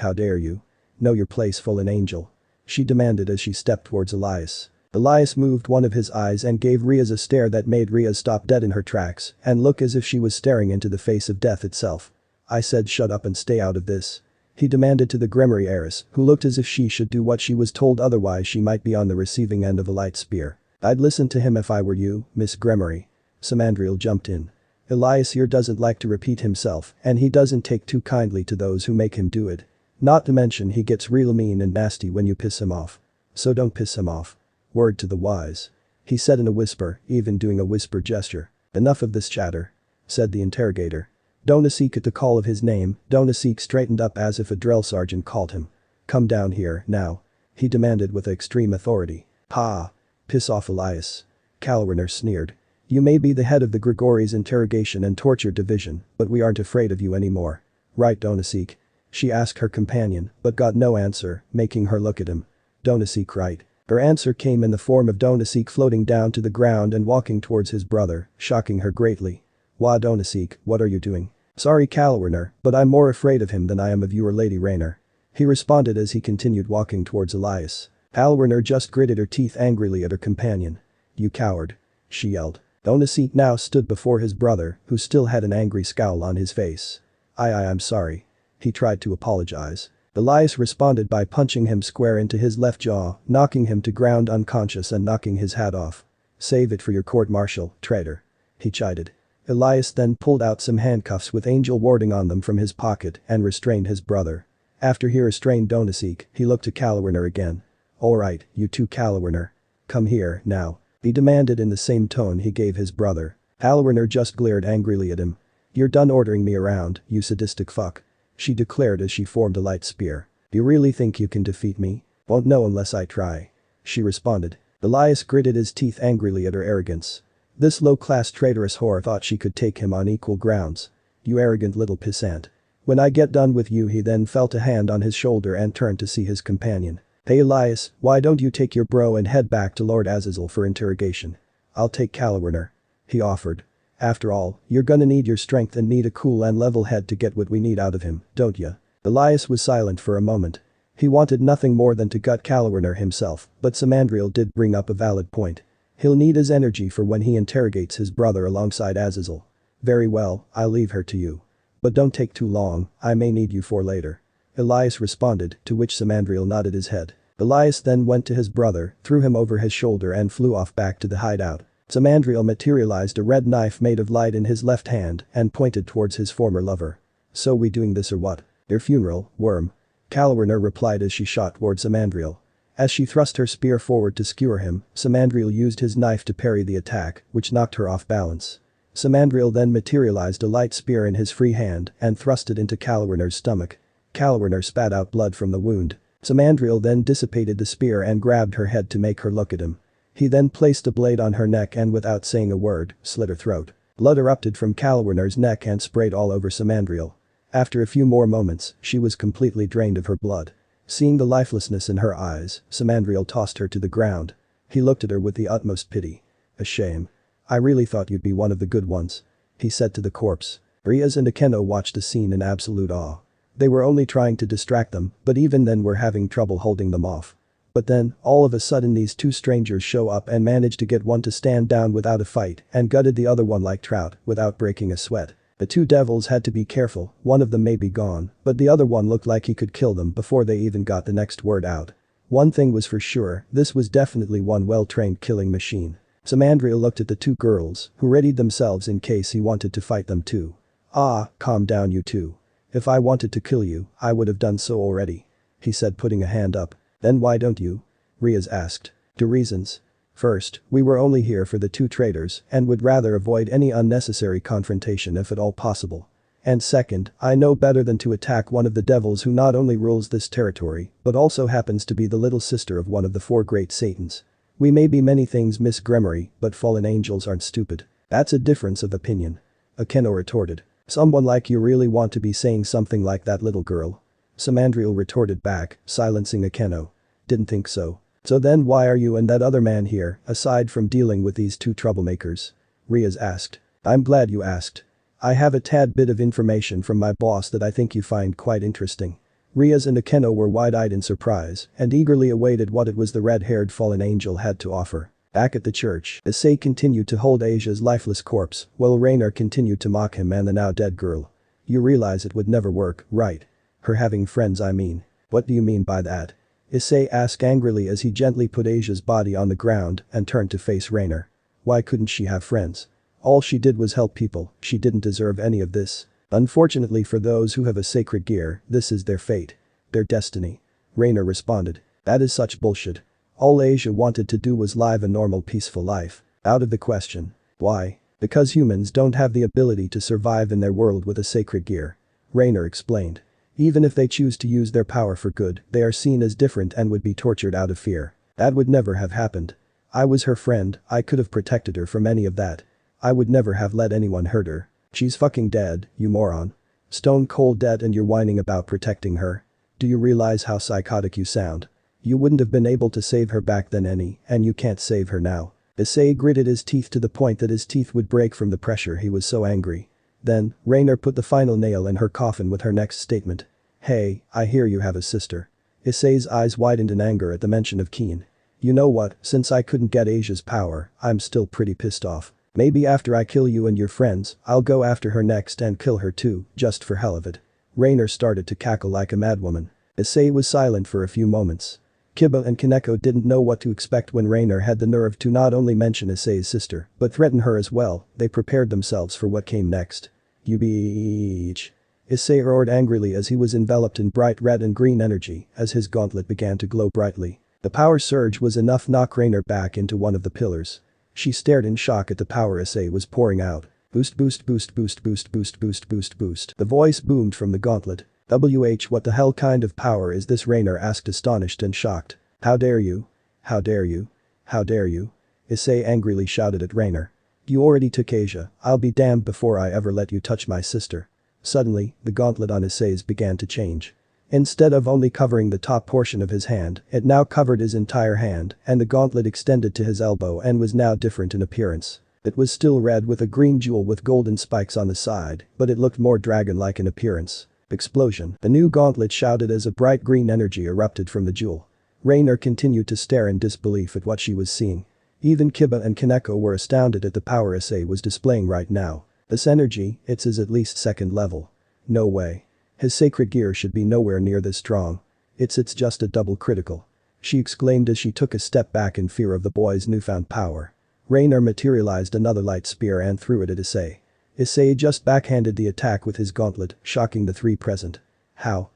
How dare you? Know your place, fallen angel. She demanded as she stepped towards Elias. Elias moved one of his eyes and gave Riaz a stare that made Riaz stop dead in her tracks and look as if she was staring into the face of death itself. I said shut up and stay out of this. He demanded to the Gremory heiress, who looked as if she should do what she was told, otherwise she might be on the receiving end of a light spear. I'd listen to him if I were you, Miss Gremory. Samandriel jumped in. Elias here doesn't like to repeat himself, and he doesn't take too kindly to those who make him do it. Not to mention he gets real mean and nasty when you piss him off. So don't piss him off. Word to the wise. He said in a whisper, even doing a whisper gesture. Enough of this chatter. Said the interrogator. Donaseek at the call of his name, Donaseek straightened up as if a drill sergeant called him. Come down here, now. He demanded with extreme authority. Ha! Piss off, Elias. Kiyone sneered. You may be the head of the Grigori's interrogation and torture division, but we aren't afraid of you anymore. Right, Donaseek? She asked her companion, but got no answer, making her look at him. Donaseek, right. Her answer came in the form of Donaseek floating down to the ground and walking towards his brother, shocking her greatly. Wah, Donaseek, what are you doing? Sorry, Kiyone, but I'm more afraid of him than I am of your Lady Raynare. He responded as he continued walking towards Elias. Kiyone just gritted her teeth angrily at her companion. You coward. She yelled. Donaseek now stood before his brother, who still had an angry scowl on his face. I'm sorry. He tried to apologize. Elias responded by punching him square into his left jaw, knocking him to ground unconscious and knocking his hat off. Save it for your court-martial, traitor. He chided. Elias then pulled out some handcuffs with Angel warding on them from his pocket and restrained his brother. After he restrained Donaseek, he looked to Kalawiner again. Alright, you two Kalawiner. Come here, now. He demanded in the same tone he gave his brother. Kalawiner just glared angrily at him. You're done ordering me around, you sadistic fuck. She declared as she formed a light spear. You really think you can defeat me? Won't know unless I try. She responded. Elias gritted his teeth angrily at her arrogance. This low-class traitorous whore thought she could take him on equal grounds. You arrogant little pissant. When I get done with you, he then felt a hand on his shoulder and turned to see his companion. Hey Elias, why don't you take your bro and head back to Lord Azazel for interrogation? I'll take Kalawiner. He offered. After all, you're gonna need your strength and need a cool and level head to get what we need out of him, don't ya? Elias was silent for a moment. He wanted nothing more than to gut Kalawiner himself, but Samandriel did bring up a valid point. He'll need his energy for when he interrogates his brother alongside Azazel. Very well, I'll leave her to you. But don't take too long, I may need you for later. Elias responded, to which Samandriel nodded his head. Elias then went to his brother, threw him over his shoulder and flew off back to the hideout. Samandriel materialized a red knife made of light in his left hand and pointed towards his former lover. So we doing this or what? Your funeral, worm. Kalawiner replied as she shot towards Samandriel. As she thrust her spear forward to skewer him, Samandriel used his knife to parry the attack, which knocked her off balance. Samandriel then materialized a light spear in his free hand and thrust it into Kalawiner's stomach. Kalawiner spat out blood from the wound. Samandriel then dissipated the spear and grabbed her head to make her look at him. He then placed a blade on her neck and without saying a word, slit her throat. Blood erupted from Kalawiner's neck and sprayed all over Samandriel. After a few more moments, she was completely drained of her blood. Seeing the lifelessness in her eyes, Samandriel tossed her to the ground. He looked at her with the utmost pity. A shame. I really thought you'd be one of the good ones. He said to the corpse. Riaz and Akeno watched the scene in absolute awe. They were only trying to distract them, but even then were having trouble holding them off. But then, all of a sudden these two strangers show up and manage to get one to stand down without a fight and gutted the other one like trout without breaking a sweat. The two devils had to be careful, one of them may be gone, but the other one looked like he could kill them before they even got the next word out. One thing was for sure, this was definitely one well-trained killing machine. Samandriel looked at the two girls, who readied themselves in case he wanted to fight them too. Ah, calm down you two. If I wanted to kill you, I would have done so already. He said putting a hand up. Then why don't you? Riaz asked. 2 reasons. First, we were only here for the two traitors and would rather avoid any unnecessary confrontation if at all possible. And second, I know better than to attack one of the devils who not only rules this territory, but also happens to be the little sister of one of the 4 great Satans. We may be many things, Miss Gremory, but fallen angels aren't stupid. That's a difference of opinion. Akeno retorted. Someone like you really want to be saying something like that, little girl? Samandriel retorted back, silencing Akeno. Didn't think so. So then why are you and that other man here, aside from dealing with these two troublemakers? Riaz asked. I'm glad you asked. I have a tad bit of information from my boss that I think you find quite interesting. Riaz and Akeno were wide-eyed in surprise and eagerly awaited what it was the red-haired fallen angel had to offer. Back at the church, Issei continued to hold Asia's lifeless corpse, while Raynare continued to mock him and the now-dead girl. You realize it would never work, right? Her having friends, I mean. What do you mean by that? Issei asked angrily as he gently put Asia's body on the ground and turned to face Raynare. Why couldn't she have friends? All she did was help people, she didn't deserve any of this. Unfortunately for those who have a sacred gear, this is their fate. Their destiny. Raynare responded. That is such bullshit. All Asia wanted to do was live a normal peaceful life. Out of the question. Why? Because humans don't have the ability to survive in their world with a sacred gear. Raynare explained. Even if they choose to use their power for good, they are seen as different and would be tortured out of fear. That would never have happened. I was her friend, I could have protected her from any of that. I would never have let anyone hurt her. She's fucking dead, you moron. Stone cold dead and you're whining about protecting her. Do you realize how psychotic you sound? You wouldn't have been able to save her back then and you can't save her now. Issei gritted his teeth to the point that his teeth would break from the pressure, he was so angry. Then, Raynare put the final nail in her coffin with her next statement. Hey, I hear you have a sister. Issei's eyes widened in anger at the mention of Kiyone. You know what, since I couldn't get Asia's power, I'm still pretty pissed off. Maybe after I kill you and your friends, I'll go after her next and kill her too, just for hell of it. Raynare started to cackle like a madwoman. Issei was silent for a few moments. Kiba and Kaneko didn't know what to expect when Raynare had the nerve to not only mention Issei's sister, but threaten her as well. They prepared themselves for what came next. You bitch. Issei roared angrily as he was enveloped in bright red and green energy as his gauntlet began to glow brightly. The power surge was enough to knock Raynare back into one of the pillars. She stared in shock at the power Issei was pouring out. Boost boost boost boost boost boost boost boost boost. The voice boomed from the gauntlet. What the hell kind of power is this? Raynare asked, astonished and shocked. How dare you? How dare you? How dare you? Issei angrily shouted at Raynare. You already took Asia, I'll be damned before I ever let you touch my sister. Suddenly, the gauntlet on Issei's began to change. Instead of only covering the top portion of his hand, it now covered his entire hand, and the gauntlet extended to his elbow and was now different in appearance. It was still red with a green jewel with golden spikes on the side, but it looked more dragon-like in appearance. Explosion. The new gauntlet shouted as a bright green energy erupted from the jewel. Raynare continued to stare in disbelief at what she was seeing. Even Kiba and Kaneko were astounded at the power Issei was displaying right now. This energy, it's at least second level. No way. His sacred gear should be nowhere near this strong. It's just a double critical. She exclaimed as she took a step back in fear of the boy's newfound power. Raynare materialized another light spear and threw it at Issei. Issei just backhanded the attack with his gauntlet, shocking the three present. How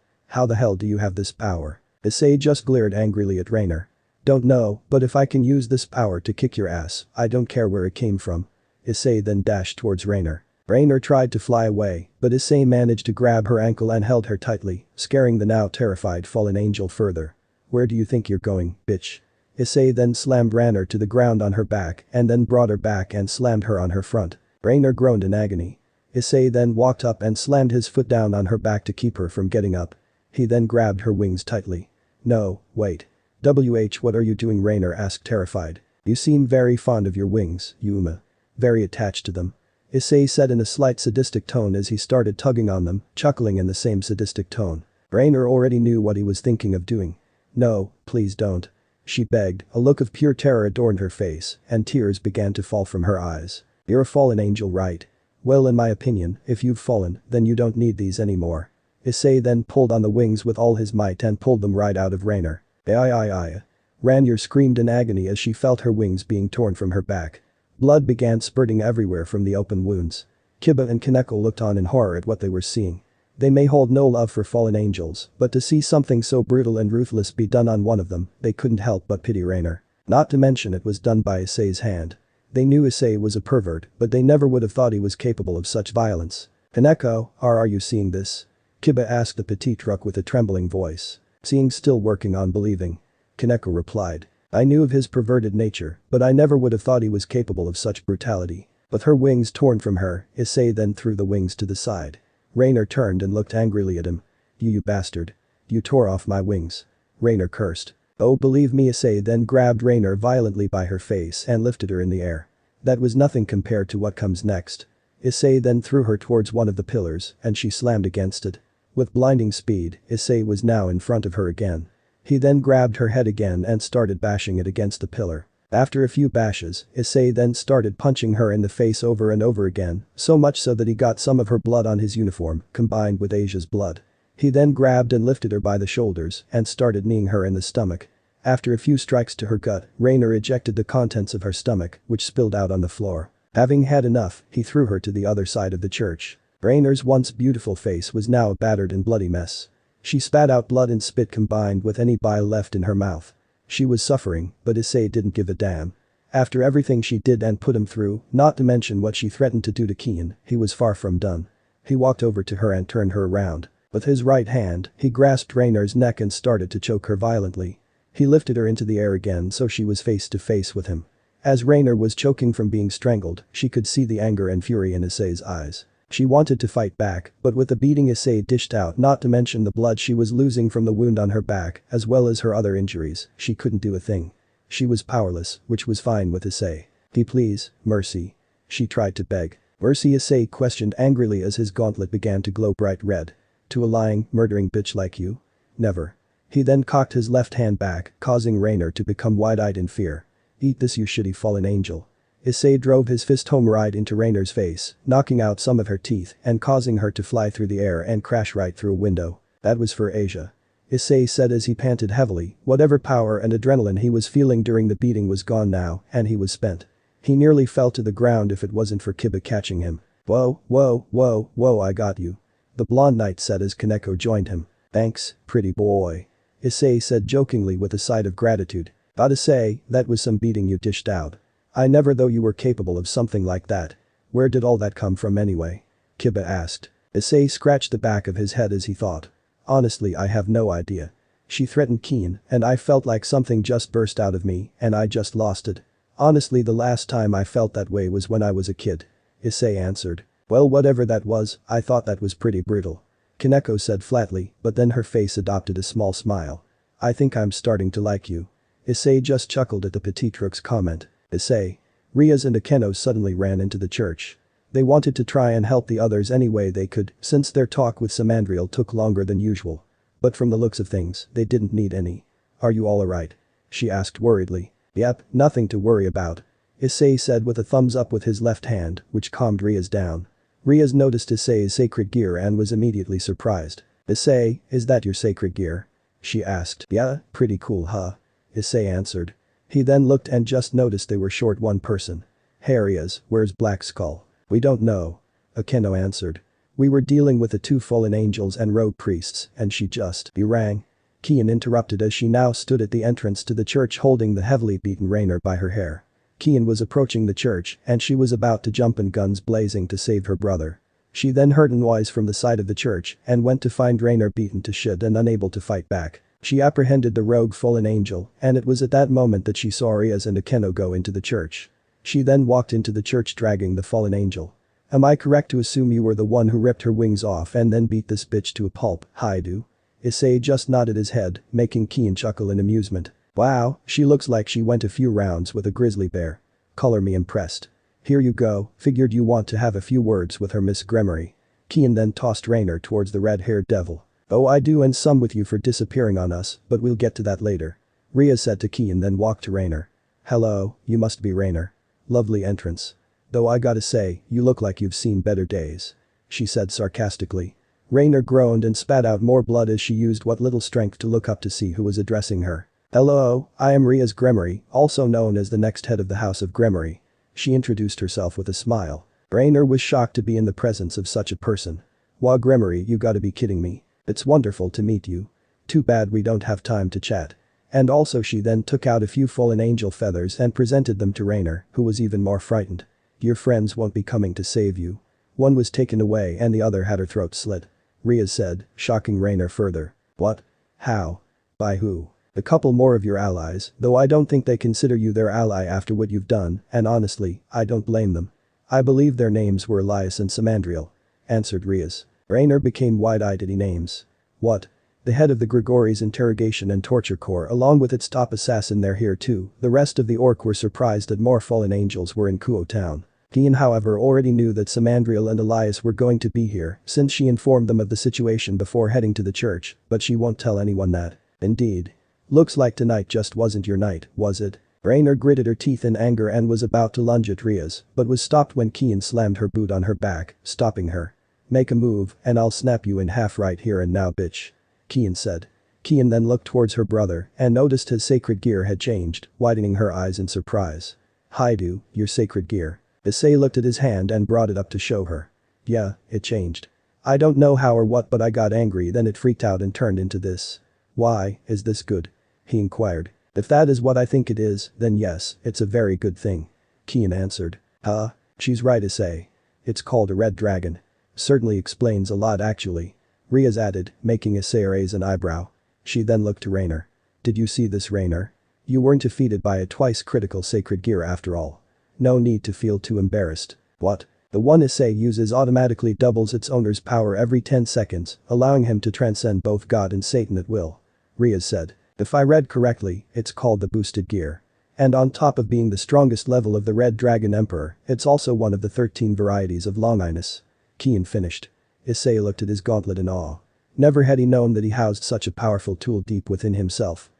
the hell do you have this power? Issei just glared angrily at Raynare. Don't know, but if I can use this power to kick your ass, I don't care where it came from. Issei then dashed towards Raynare. Raynare tried to fly away, but Issei managed to grab her ankle and held her tightly, scaring the now terrified fallen angel further. Where do you think you're going, bitch? Issei then slammed Raynare to the ground on her back and then brought her back and slammed her on her front. Raynare groaned in agony. Issei then walked up and slammed his foot down on her back to keep her from getting up. He then grabbed her wings tightly. No, wait. What are you doing? Raynare asked, terrified. You seem very fond of your wings, Yuma. Very attached to them. Issei said in a slight sadistic tone as he started tugging on them, chuckling in the same sadistic tone. Raynare already knew what he was thinking of doing. No, please don't. She begged, a look of pure terror adorned her face, and tears began to fall from her eyes. You're a fallen angel, right? Well, in my opinion, if you've fallen, then you don't need these anymore. Issei then pulled on the wings with all his might and pulled them right out of Raynare. Raynare screamed in agony as she felt her wings being torn from her back. Blood began spurting everywhere from the open wounds. Kiba and Kaneko looked on in horror at what they were seeing. They may hold no love for fallen angels, but to see something so brutal and ruthless be done on one of them, they couldn't help but pity Raynare. Not to mention it was done by Issei's hand. They knew Issei was a pervert, but they never would have thought he was capable of such violence. Kaneko, are you seeing this? Kiba asked the petite rook with a trembling voice. Seeing, still working on believing. Kaneko replied. I knew of his perverted nature, but I never would have thought he was capable of such brutality. With her wings torn from her, Issei then threw the wings to the side. Raynare turned and looked angrily at him. You bastard. You tore off my wings. Raynare cursed. Oh, believe me. Issei then grabbed Raynare violently by her face and lifted her in the air. That was nothing compared to what comes next. Issei then threw her towards one of the pillars and she slammed against it. With blinding speed, Issei was now in front of her again. He then grabbed her head again and started bashing it against the pillar. After a few bashes, Issei then started punching her in the face over and over again, so much so that he got some of her blood on his uniform, combined with Asia's blood. He then grabbed and lifted her by the shoulders and started kneeing her in the stomach. After a few strikes to her gut, Raynare ejected the contents of her stomach, which spilled out on the floor. Having had enough, he threw her to the other side of the church. Raynare's once beautiful face was now a battered and bloody mess. She spat out blood and spit combined with any bile left in her mouth. She was suffering, but Issei didn't give a damn. After everything she did and put him through, not to mention what she threatened to do to Kiyone, he was far from done. He walked over to her and turned her around. With his right hand, he grasped Raynare's neck and started to choke her violently. He lifted her into the air again so she was face to face with him. As Raynare was choking from being strangled, she could see the anger and fury in Issei's eyes. She wanted to fight back, but with the beating Issei dished out, not to mention the blood she was losing from the wound on her back, as well as her other injuries, she couldn't do a thing. She was powerless, which was fine with Issei. Please, mercy. She tried to beg. Mercy? Issei questioned angrily as his gauntlet began to glow bright red. To a lying, murdering bitch like you? Never. He then cocked his left hand back, causing Raynare to become wide-eyed in fear. Eat this, you shitty fallen angel. Issei drove his fist home right into Raynare's face, knocking out some of her teeth and causing her to fly through the air and crash right through a window. That was for Asia. Issei said as he panted heavily. Whatever power and adrenaline he was feeling during the beating was gone now, and he was spent. He nearly fell to the ground if it wasn't for Kiba catching him. Whoa, whoa, whoa, whoa, I got you. The blonde knight said as Kaneko joined him. Thanks, pretty boy. Issei said jokingly with a sigh of gratitude. Gotta say, that was some beating you dished out. I never thought you were capable of something like that. Where did all that come from anyway? Kiba asked. Issei scratched the back of his head as he thought. Honestly, I have no idea. She threatened Kiyone, and I felt like something just burst out of me, and I just lost it. Honestly, the last time I felt that way was when I was a kid. Issei answered. Well, whatever that was, I thought that was pretty brutal. Kaneko said flatly, but then her face adopted a small smile. I think I'm starting to like you. Issei just chuckled at the petite rook's comment. Issei. Rias and Akeno suddenly ran into the church. They wanted to try and help the others any way they could, since their talk with Samandriel took longer than usual. But from the looks of things, they didn't need any. Are you all alright? She asked worriedly. Yep, nothing to worry about. Issei said with a thumbs up with his left hand, which calmed Rias down. Rias noticed Issei's sacred gear and was immediately surprised. Issei, is that your sacred gear? She asked. Yeah, pretty cool huh? Issei answered. He then looked and just noticed they were short one person. Hey Rias, where's Black Skull? We don't know. Akeno answered. We were dealing with the two fallen angels and rogue priests and she just rang. Kiyone interrupted as she now stood at the entrance to the church holding the heavily beaten Raynare by her hair. Kiyone was approaching the church and she was about to jump in guns blazing to save her brother. She then heard a noise from the side of the church and went to find Raynare beaten to shit and unable to fight back. She apprehended the rogue fallen angel and it was at that moment that she saw Rias and Akeno go into the church. She then walked into the church dragging the fallen angel. Am I correct to assume you were the one who ripped her wings off and then beat this bitch to a pulp, Hyoudou? Issei just nodded his head, making Kiyone chuckle in amusement. Wow, she looks like she went a few rounds with a grizzly bear. Color me impressed. Here you go, figured you want to have a few words with her Miss Gremory. Kiyone then tossed Raynare towards the red-haired devil. Oh I do and some with you for disappearing on us, but we'll get to that later. Rias said to Kiyone then walked to Raynare. Hello, you must be Raynare. Lovely entrance. Though I gotta say, you look like you've seen better days. She said sarcastically. Raynare groaned and spat out more blood as she used what little strength to look up to see who was addressing her. Hello, I am Rias Gremory, also known as the next head of the House of Gremory. She introduced herself with a smile. Raynare was shocked to be in the presence of such a person. Wah Gremory, you gotta be kidding me. It's wonderful to meet you. Too bad we don't have time to chat. And also she then took out a few fallen angel feathers and presented them to Raynare, who was even more frightened. Your friends won't be coming to save you. One was taken away and the other had her throat slit. Rias said, shocking Raynare further. What? How? By who? A couple more of your allies, though I don't think they consider you their ally after what you've done, and honestly, I don't blame them. I believe their names were Elias and Samandriel. Answered Rias. Raynare became wide-eyed at the names. What? The head of the Grigori's interrogation and torture corps along with its top assassin they're here too. The rest of the orc were surprised that more fallen angels were in Kuo town. Kiyone however already knew that Samandriel and Elias were going to be here since she informed them of the situation before heading to the church, but she won't tell anyone that. Indeed. Looks like tonight just wasn't your night, was it? Raynare gritted her teeth in anger and was about to lunge at Rias, but was stopped when Kiyone slammed her boot on her back, stopping her. Make a move and I'll snap you in half right here and now bitch. Kiyone said. Kiyone then looked towards her brother and noticed his sacred gear had changed, widening her eyes in surprise. Hyoudou, your sacred gear. Issei looked at his hand and brought it up to show her. Yeah, it changed. I don't know how or what but I got angry then it freaked out and turned into this. Why, is this good? He inquired. If that is what I think it is, then yes, it's a very good thing. Kiyone answered. Huh? She's right Issei. It's called a red dragon. Certainly explains a lot actually. Rias added, making Issei raise an eyebrow. She then looked to Raynare. Did you see this Raynare? You weren't defeated by a twice critical sacred gear after all. No need to feel too embarrassed. What? The one Issei uses automatically doubles its owner's power every 10 seconds, allowing him to transcend both God and Satan at will. Rias said. If I read correctly, it's called the boosted gear. And on top of being the strongest level of the Red Dragon Emperor, it's also one of the 13 varieties of longinus. Kiyone finished. Issei looked at his gauntlet in awe. Never had he known that he housed such a powerful tool deep within himself.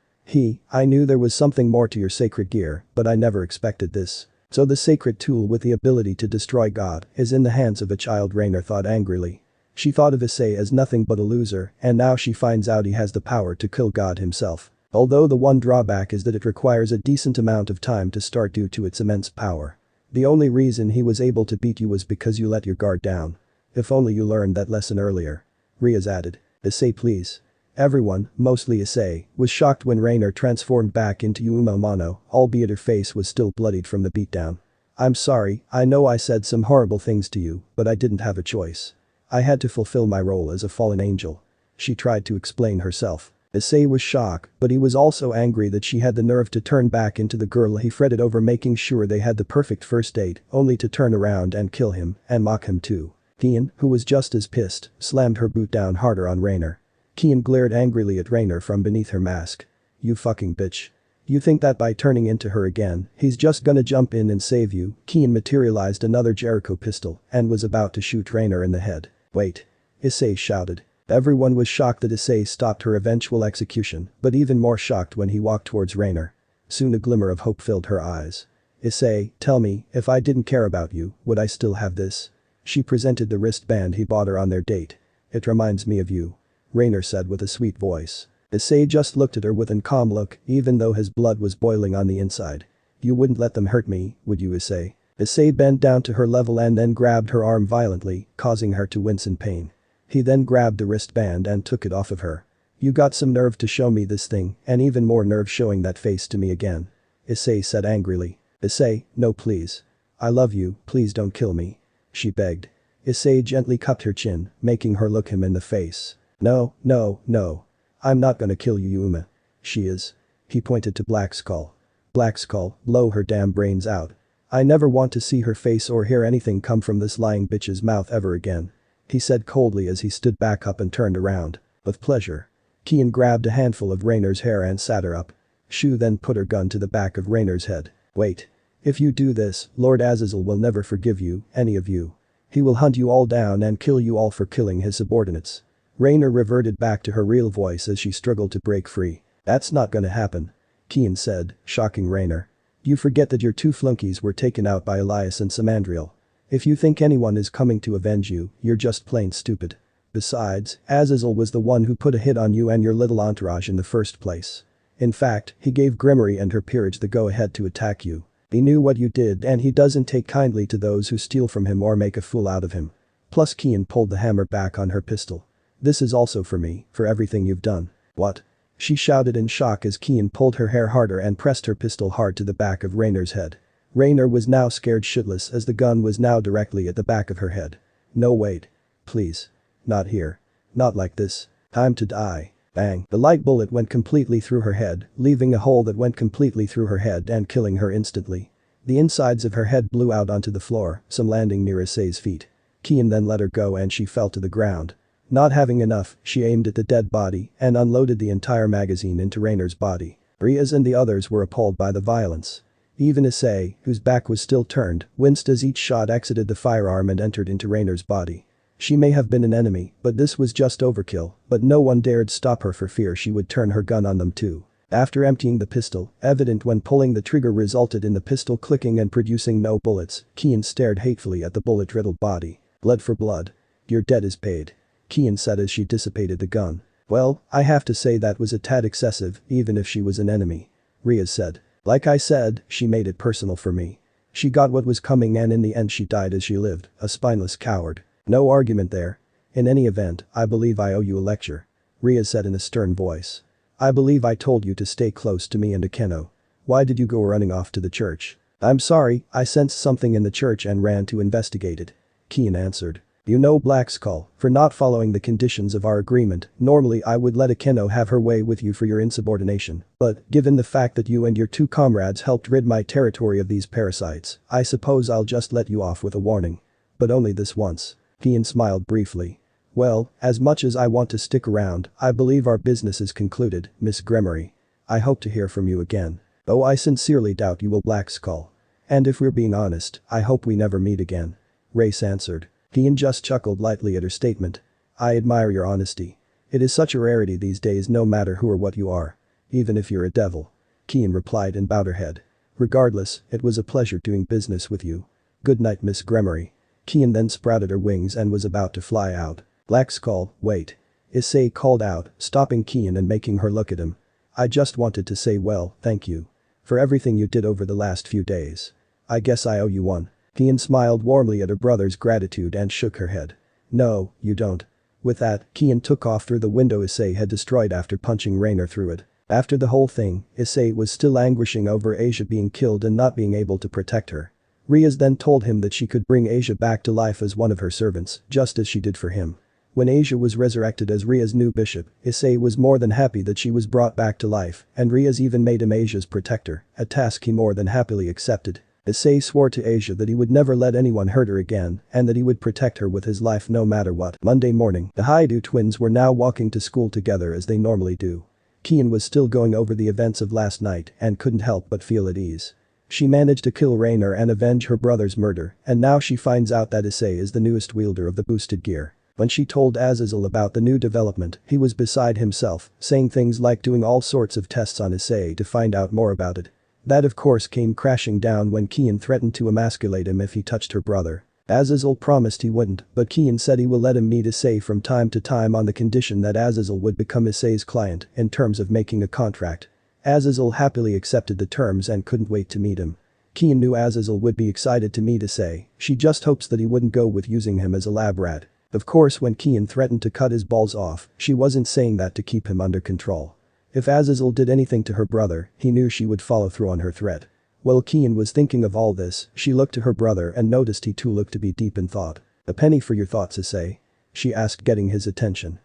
I knew there was something more to your sacred gear, but I never expected this. So the sacred tool with the ability to destroy God is in the hands of a child Raynare thought angrily. She thought of Issei as nothing but a loser and now she finds out he has the power to kill God himself. Although the one drawback is that it requires a decent amount of time to start due to its immense power. The only reason he was able to beat you was because you let your guard down. If only you learned that lesson earlier. Riaz added. Issei please. Everyone, mostly Issei, was shocked when Raynare transformed back into Yuma Mono, albeit her face was still bloodied from the beatdown. I'm sorry, I know I said some horrible things to you, but I didn't have a choice. I had to fulfill my role as a fallen angel. She tried to explain herself. Issei was shocked, but he was also angry that she had the nerve to turn back into the girl he fretted over, making sure they had the perfect first date, only to turn around and kill him, and mock him too. Kiyone, who was just as pissed, slammed her boot down harder on Raynare. Kiyone glared angrily at Raynare from beneath her mask. You fucking bitch. You think that by turning into her again, he's just gonna jump in and save you? Kiyone materialized another Jericho pistol and was about to shoot Raynare in the head. Wait. Issei shouted. Everyone was shocked that Issei stopped her eventual execution, but even more shocked when he walked towards Raynare. Soon a glimmer of hope filled her eyes. Issei, tell me, if I didn't care about you, would I still have this? She presented the wristband he bought her on their date. It reminds me of you. Raynare said with a sweet voice. Issei just looked at her with a calm look, even though his blood was boiling on the inside. You wouldn't let them hurt me, would you, Issei? Issei bent down to her level and then grabbed her arm violently, causing her to wince in pain. He then grabbed the wristband and took it off of her. You got some nerve to show me this thing, and even more nerve showing that face to me again. Issei said angrily. Issei, no please. I love you, please don't kill me. She begged. Issei gently cupped her chin, making her look him in the face. No, no, no. I'm not gonna kill you, Yuma. She is. He pointed to Black Skull. Black Skull, blow her damn brains out. I never want to see her face or hear anything come from this lying bitch's mouth ever again. He said coldly as he stood back up and turned around. With pleasure. Kiyone grabbed a handful of Raynare's hair and sat her up. Shu then put her gun to the back of Raynare's head. Wait. If you do this, Lord Azazel will never forgive you, any of you. He will hunt you all down and kill you all for killing his subordinates. Raynare reverted back to her real voice as she struggled to break free. That's not gonna happen. Kiyone said, shocking Raynare. You forget that your two flunkies were taken out by Elias and Samandriel. If you think anyone is coming to avenge you, you're just plain stupid. Besides, Azazel was the one who put a hit on you and your little entourage in the first place. In fact, he gave Grimory and her peerage the go-ahead to attack you. He knew what you did and he doesn't take kindly to those who steal from him or make a fool out of him. Plus Kiyone pulled the hammer back on her pistol. This is also for me, for everything you've done. What? She shouted in shock as Kiyone pulled her hair harder and pressed her pistol hard to the back of Raynare's head. Raynare was now scared shitless as the gun was now directly at the back of her head. No wait. Please. Not here. Not like this. Time to die. Bang. The light bullet went completely through her head, leaving a hole that went completely through her head and killing her instantly. The insides of her head blew out onto the floor, some landing near Issei's feet. Kiyone then let her go and she fell to the ground. Not having enough, she aimed at the dead body and unloaded the entire magazine into Raynare's body. Riaz and the others were appalled by the violence. Even Issei, whose back was still turned, winced as each shot exited the firearm and entered into Raynare's body. She may have been an enemy, but this was just overkill, but no one dared stop her for fear she would turn her gun on them too. After emptying the pistol, evident when pulling the trigger resulted in the pistol clicking and producing no bullets, Kiyone stared hatefully at the bullet-riddled body. Blood for blood. Your debt is paid. Kiyone said as she dissipated the gun. Well, I have to say that was a tad excessive, even if she was an enemy. Riaz said. Like I said, she made it personal for me. She got what was coming and in the end she died as she lived, a spineless coward. No argument there. In any event, I believe I owe you a lecture. Riaz said in a stern voice. I believe I told you to stay close to me and Akeno. Why did you go running off to the church? I'm sorry, I sensed something in the church and ran to investigate it. Kiyone answered. You know Black Skull, for not following the conditions of our agreement, normally I would let Akeno have her way with you for your insubordination, but given the fact that you and your two comrades helped rid my territory of these parasites, I suppose I'll just let you off with a warning. But only this once. Kiyone smiled briefly. Well, as much as I want to stick around, I believe our business is concluded, Miss Grimory. I hope to hear from you again. Though I sincerely doubt you will, Black Skull. And if we're being honest, I hope we never meet again. Race answered. Kiyone just chuckled lightly at her statement. I admire your honesty. It is such a rarity these days no matter who or what you are. Even if you're a devil. Kiyone replied and bowed her head. Regardless, it was a pleasure doing business with you. Good night, Miss Grimory. Kiyone then sprouted her wings and was about to fly out. Black Skull, wait. Issei called out, stopping Kiyone and making her look at him. I just wanted to say well, thank you. For everything you did over the last few days. I guess I owe you one. Kiyone smiled warmly at her brother's gratitude and shook her head. No, you don't. With that, Kiyone took off through the window Issei had destroyed after punching Raynare through it. After the whole thing, Issei was still anguishing over Asia being killed and not being able to protect her. Rias then told him that she could bring Asia back to life as one of her servants, just as she did for him. When Asia was resurrected as Ria's new bishop, Issei was more than happy that she was brought back to life, and Rias even made him Asia's protector, a task he more than happily accepted. Issei swore to Asia that he would never let anyone hurt her again and that he would protect her with his life no matter what. Monday morning, the Hyoudou twins were now walking to school together as they normally do. Kiyone was still going over the events of last night and couldn't help but feel at ease. She managed to kill Raynare and avenge her brother's murder, and now she finds out that Issei is the newest wielder of the boosted gear. When she told Azazel about the new development, he was beside himself, saying things like doing all sorts of tests on Issei to find out more about it. That of course came crashing down when Kiyone threatened to emasculate him if he touched her brother. Azazel promised he wouldn't, but Kiyone said he will let him meet Issei from time to time on the condition that Azazel would become Issei's client in terms of making a contract. Azazel happily accepted the terms and couldn't wait to meet him. Kiyone knew Azazel would be excited to meet Issei, she just hopes that he wouldn't go with using him as a lab rat. Of course when Kiyone threatened to cut his balls off, she wasn't saying that to keep him under control. If Azazel did anything to her brother, he knew she would follow through on her threat. While Kiyone was thinking of all this, she looked to her brother and noticed he too looked to be deep in thought. "A penny for your thoughts, Issei?" she asked, getting his attention.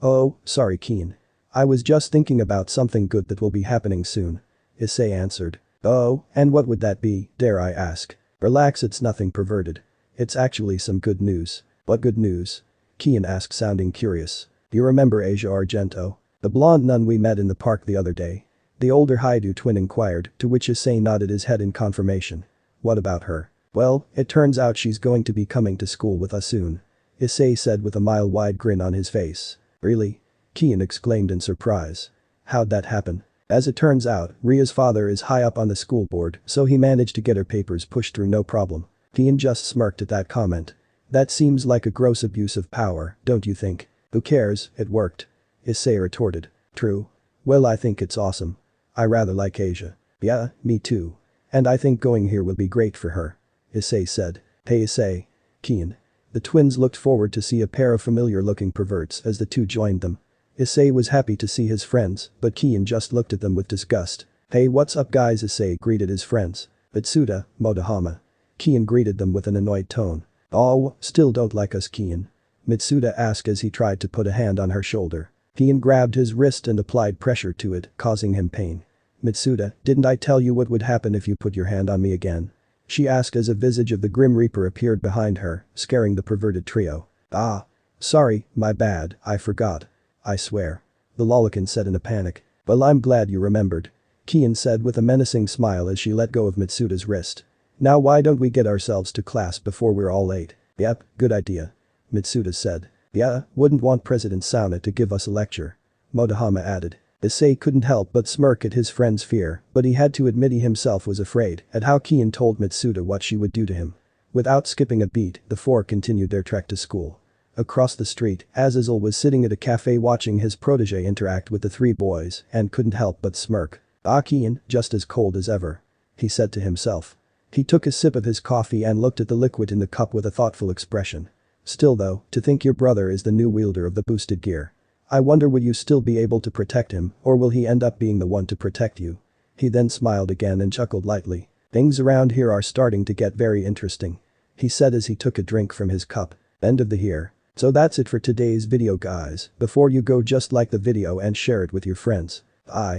Oh, sorry Kiyone. I was just thinking about something good that will be happening soon," Issei answered. "Oh, and what would that be, dare I ask?" "Relax, it's nothing perverted. It's actually some good news." "What good news?" Kiyone asked, sounding curious. "Do you remember Asia Argento? The blonde nun we met in the park the other day?" The older Hyoudou twin inquired, to which Issei nodded his head in confirmation. "What about her?" "Well, it turns out she's going to be coming to school with us soon," Issei said with a mile-wide grin on his face. "Really?" Kiyone exclaimed in surprise. "How'd that happen?" "As it turns out, Ria's father is high up on the school board, so he managed to get her papers pushed through no problem." Kiyone just smirked at that comment. "That seems like a gross abuse of power, don't you think?" "Who cares, it worked," Issei retorted. "True. Well, I think it's awesome. I rather like Asia." "Yeah, me too. And I think going here will be great for her," Issei said. "Hey Issei." Kiyone. The twins looked forward to see a pair of familiar-looking perverts as the two joined them. Issei was happy to see his friends, but Kiyone just looked at them with disgust. "Hey, what's up guys?" Issei greeted his friends. "Mitsuda, Motohama." Kiyone greeted them with an annoyed tone. "Oh, still don't like us Kiyone?" Mitsuda asked as he tried to put a hand on her shoulder. Kiyone grabbed his wrist and applied pressure to it, causing him pain. "Mitsuda, didn't I tell you what would happen if you put your hand on me again?" she asked as a visage of the Grim Reaper appeared behind her, scaring the perverted trio. "Ah. Sorry, my bad, I forgot. I swear," the lolicon said in a panic. "Well, I'm glad you remembered," Kiyone said with a menacing smile as she let go of Mitsuda's wrist. "Now why don't we get ourselves to class before we're all late?" "Yep, good idea," Mitsuda said. "Yeah, wouldn't want President Sauna to give us a lecture," Motohama added. Issei couldn't help but smirk at his friend's fear, but he had to admit he himself was afraid at how Kiyone told Mitsuda what she would do to him. Without skipping a beat, the four continued their trek to school. Across the street, Azazel was sitting at a cafe watching his protege interact with the three boys and couldn't help but smirk. "Ah Kiyone, just as cold as ever," he said to himself. He took a sip of his coffee and looked at the liquid in the cup with a thoughtful expression. "Still though, to think your brother is the new wielder of the boosted gear. I wonder will you still be able to protect him or will he end up being the one to protect you?" He then smiled again and chuckled lightly. "Things around here are starting to get very interesting," he said as he took a drink from his cup. End of the here. So that's it for today's video guys. Before you go, just like the video and share it with your friends. Bye.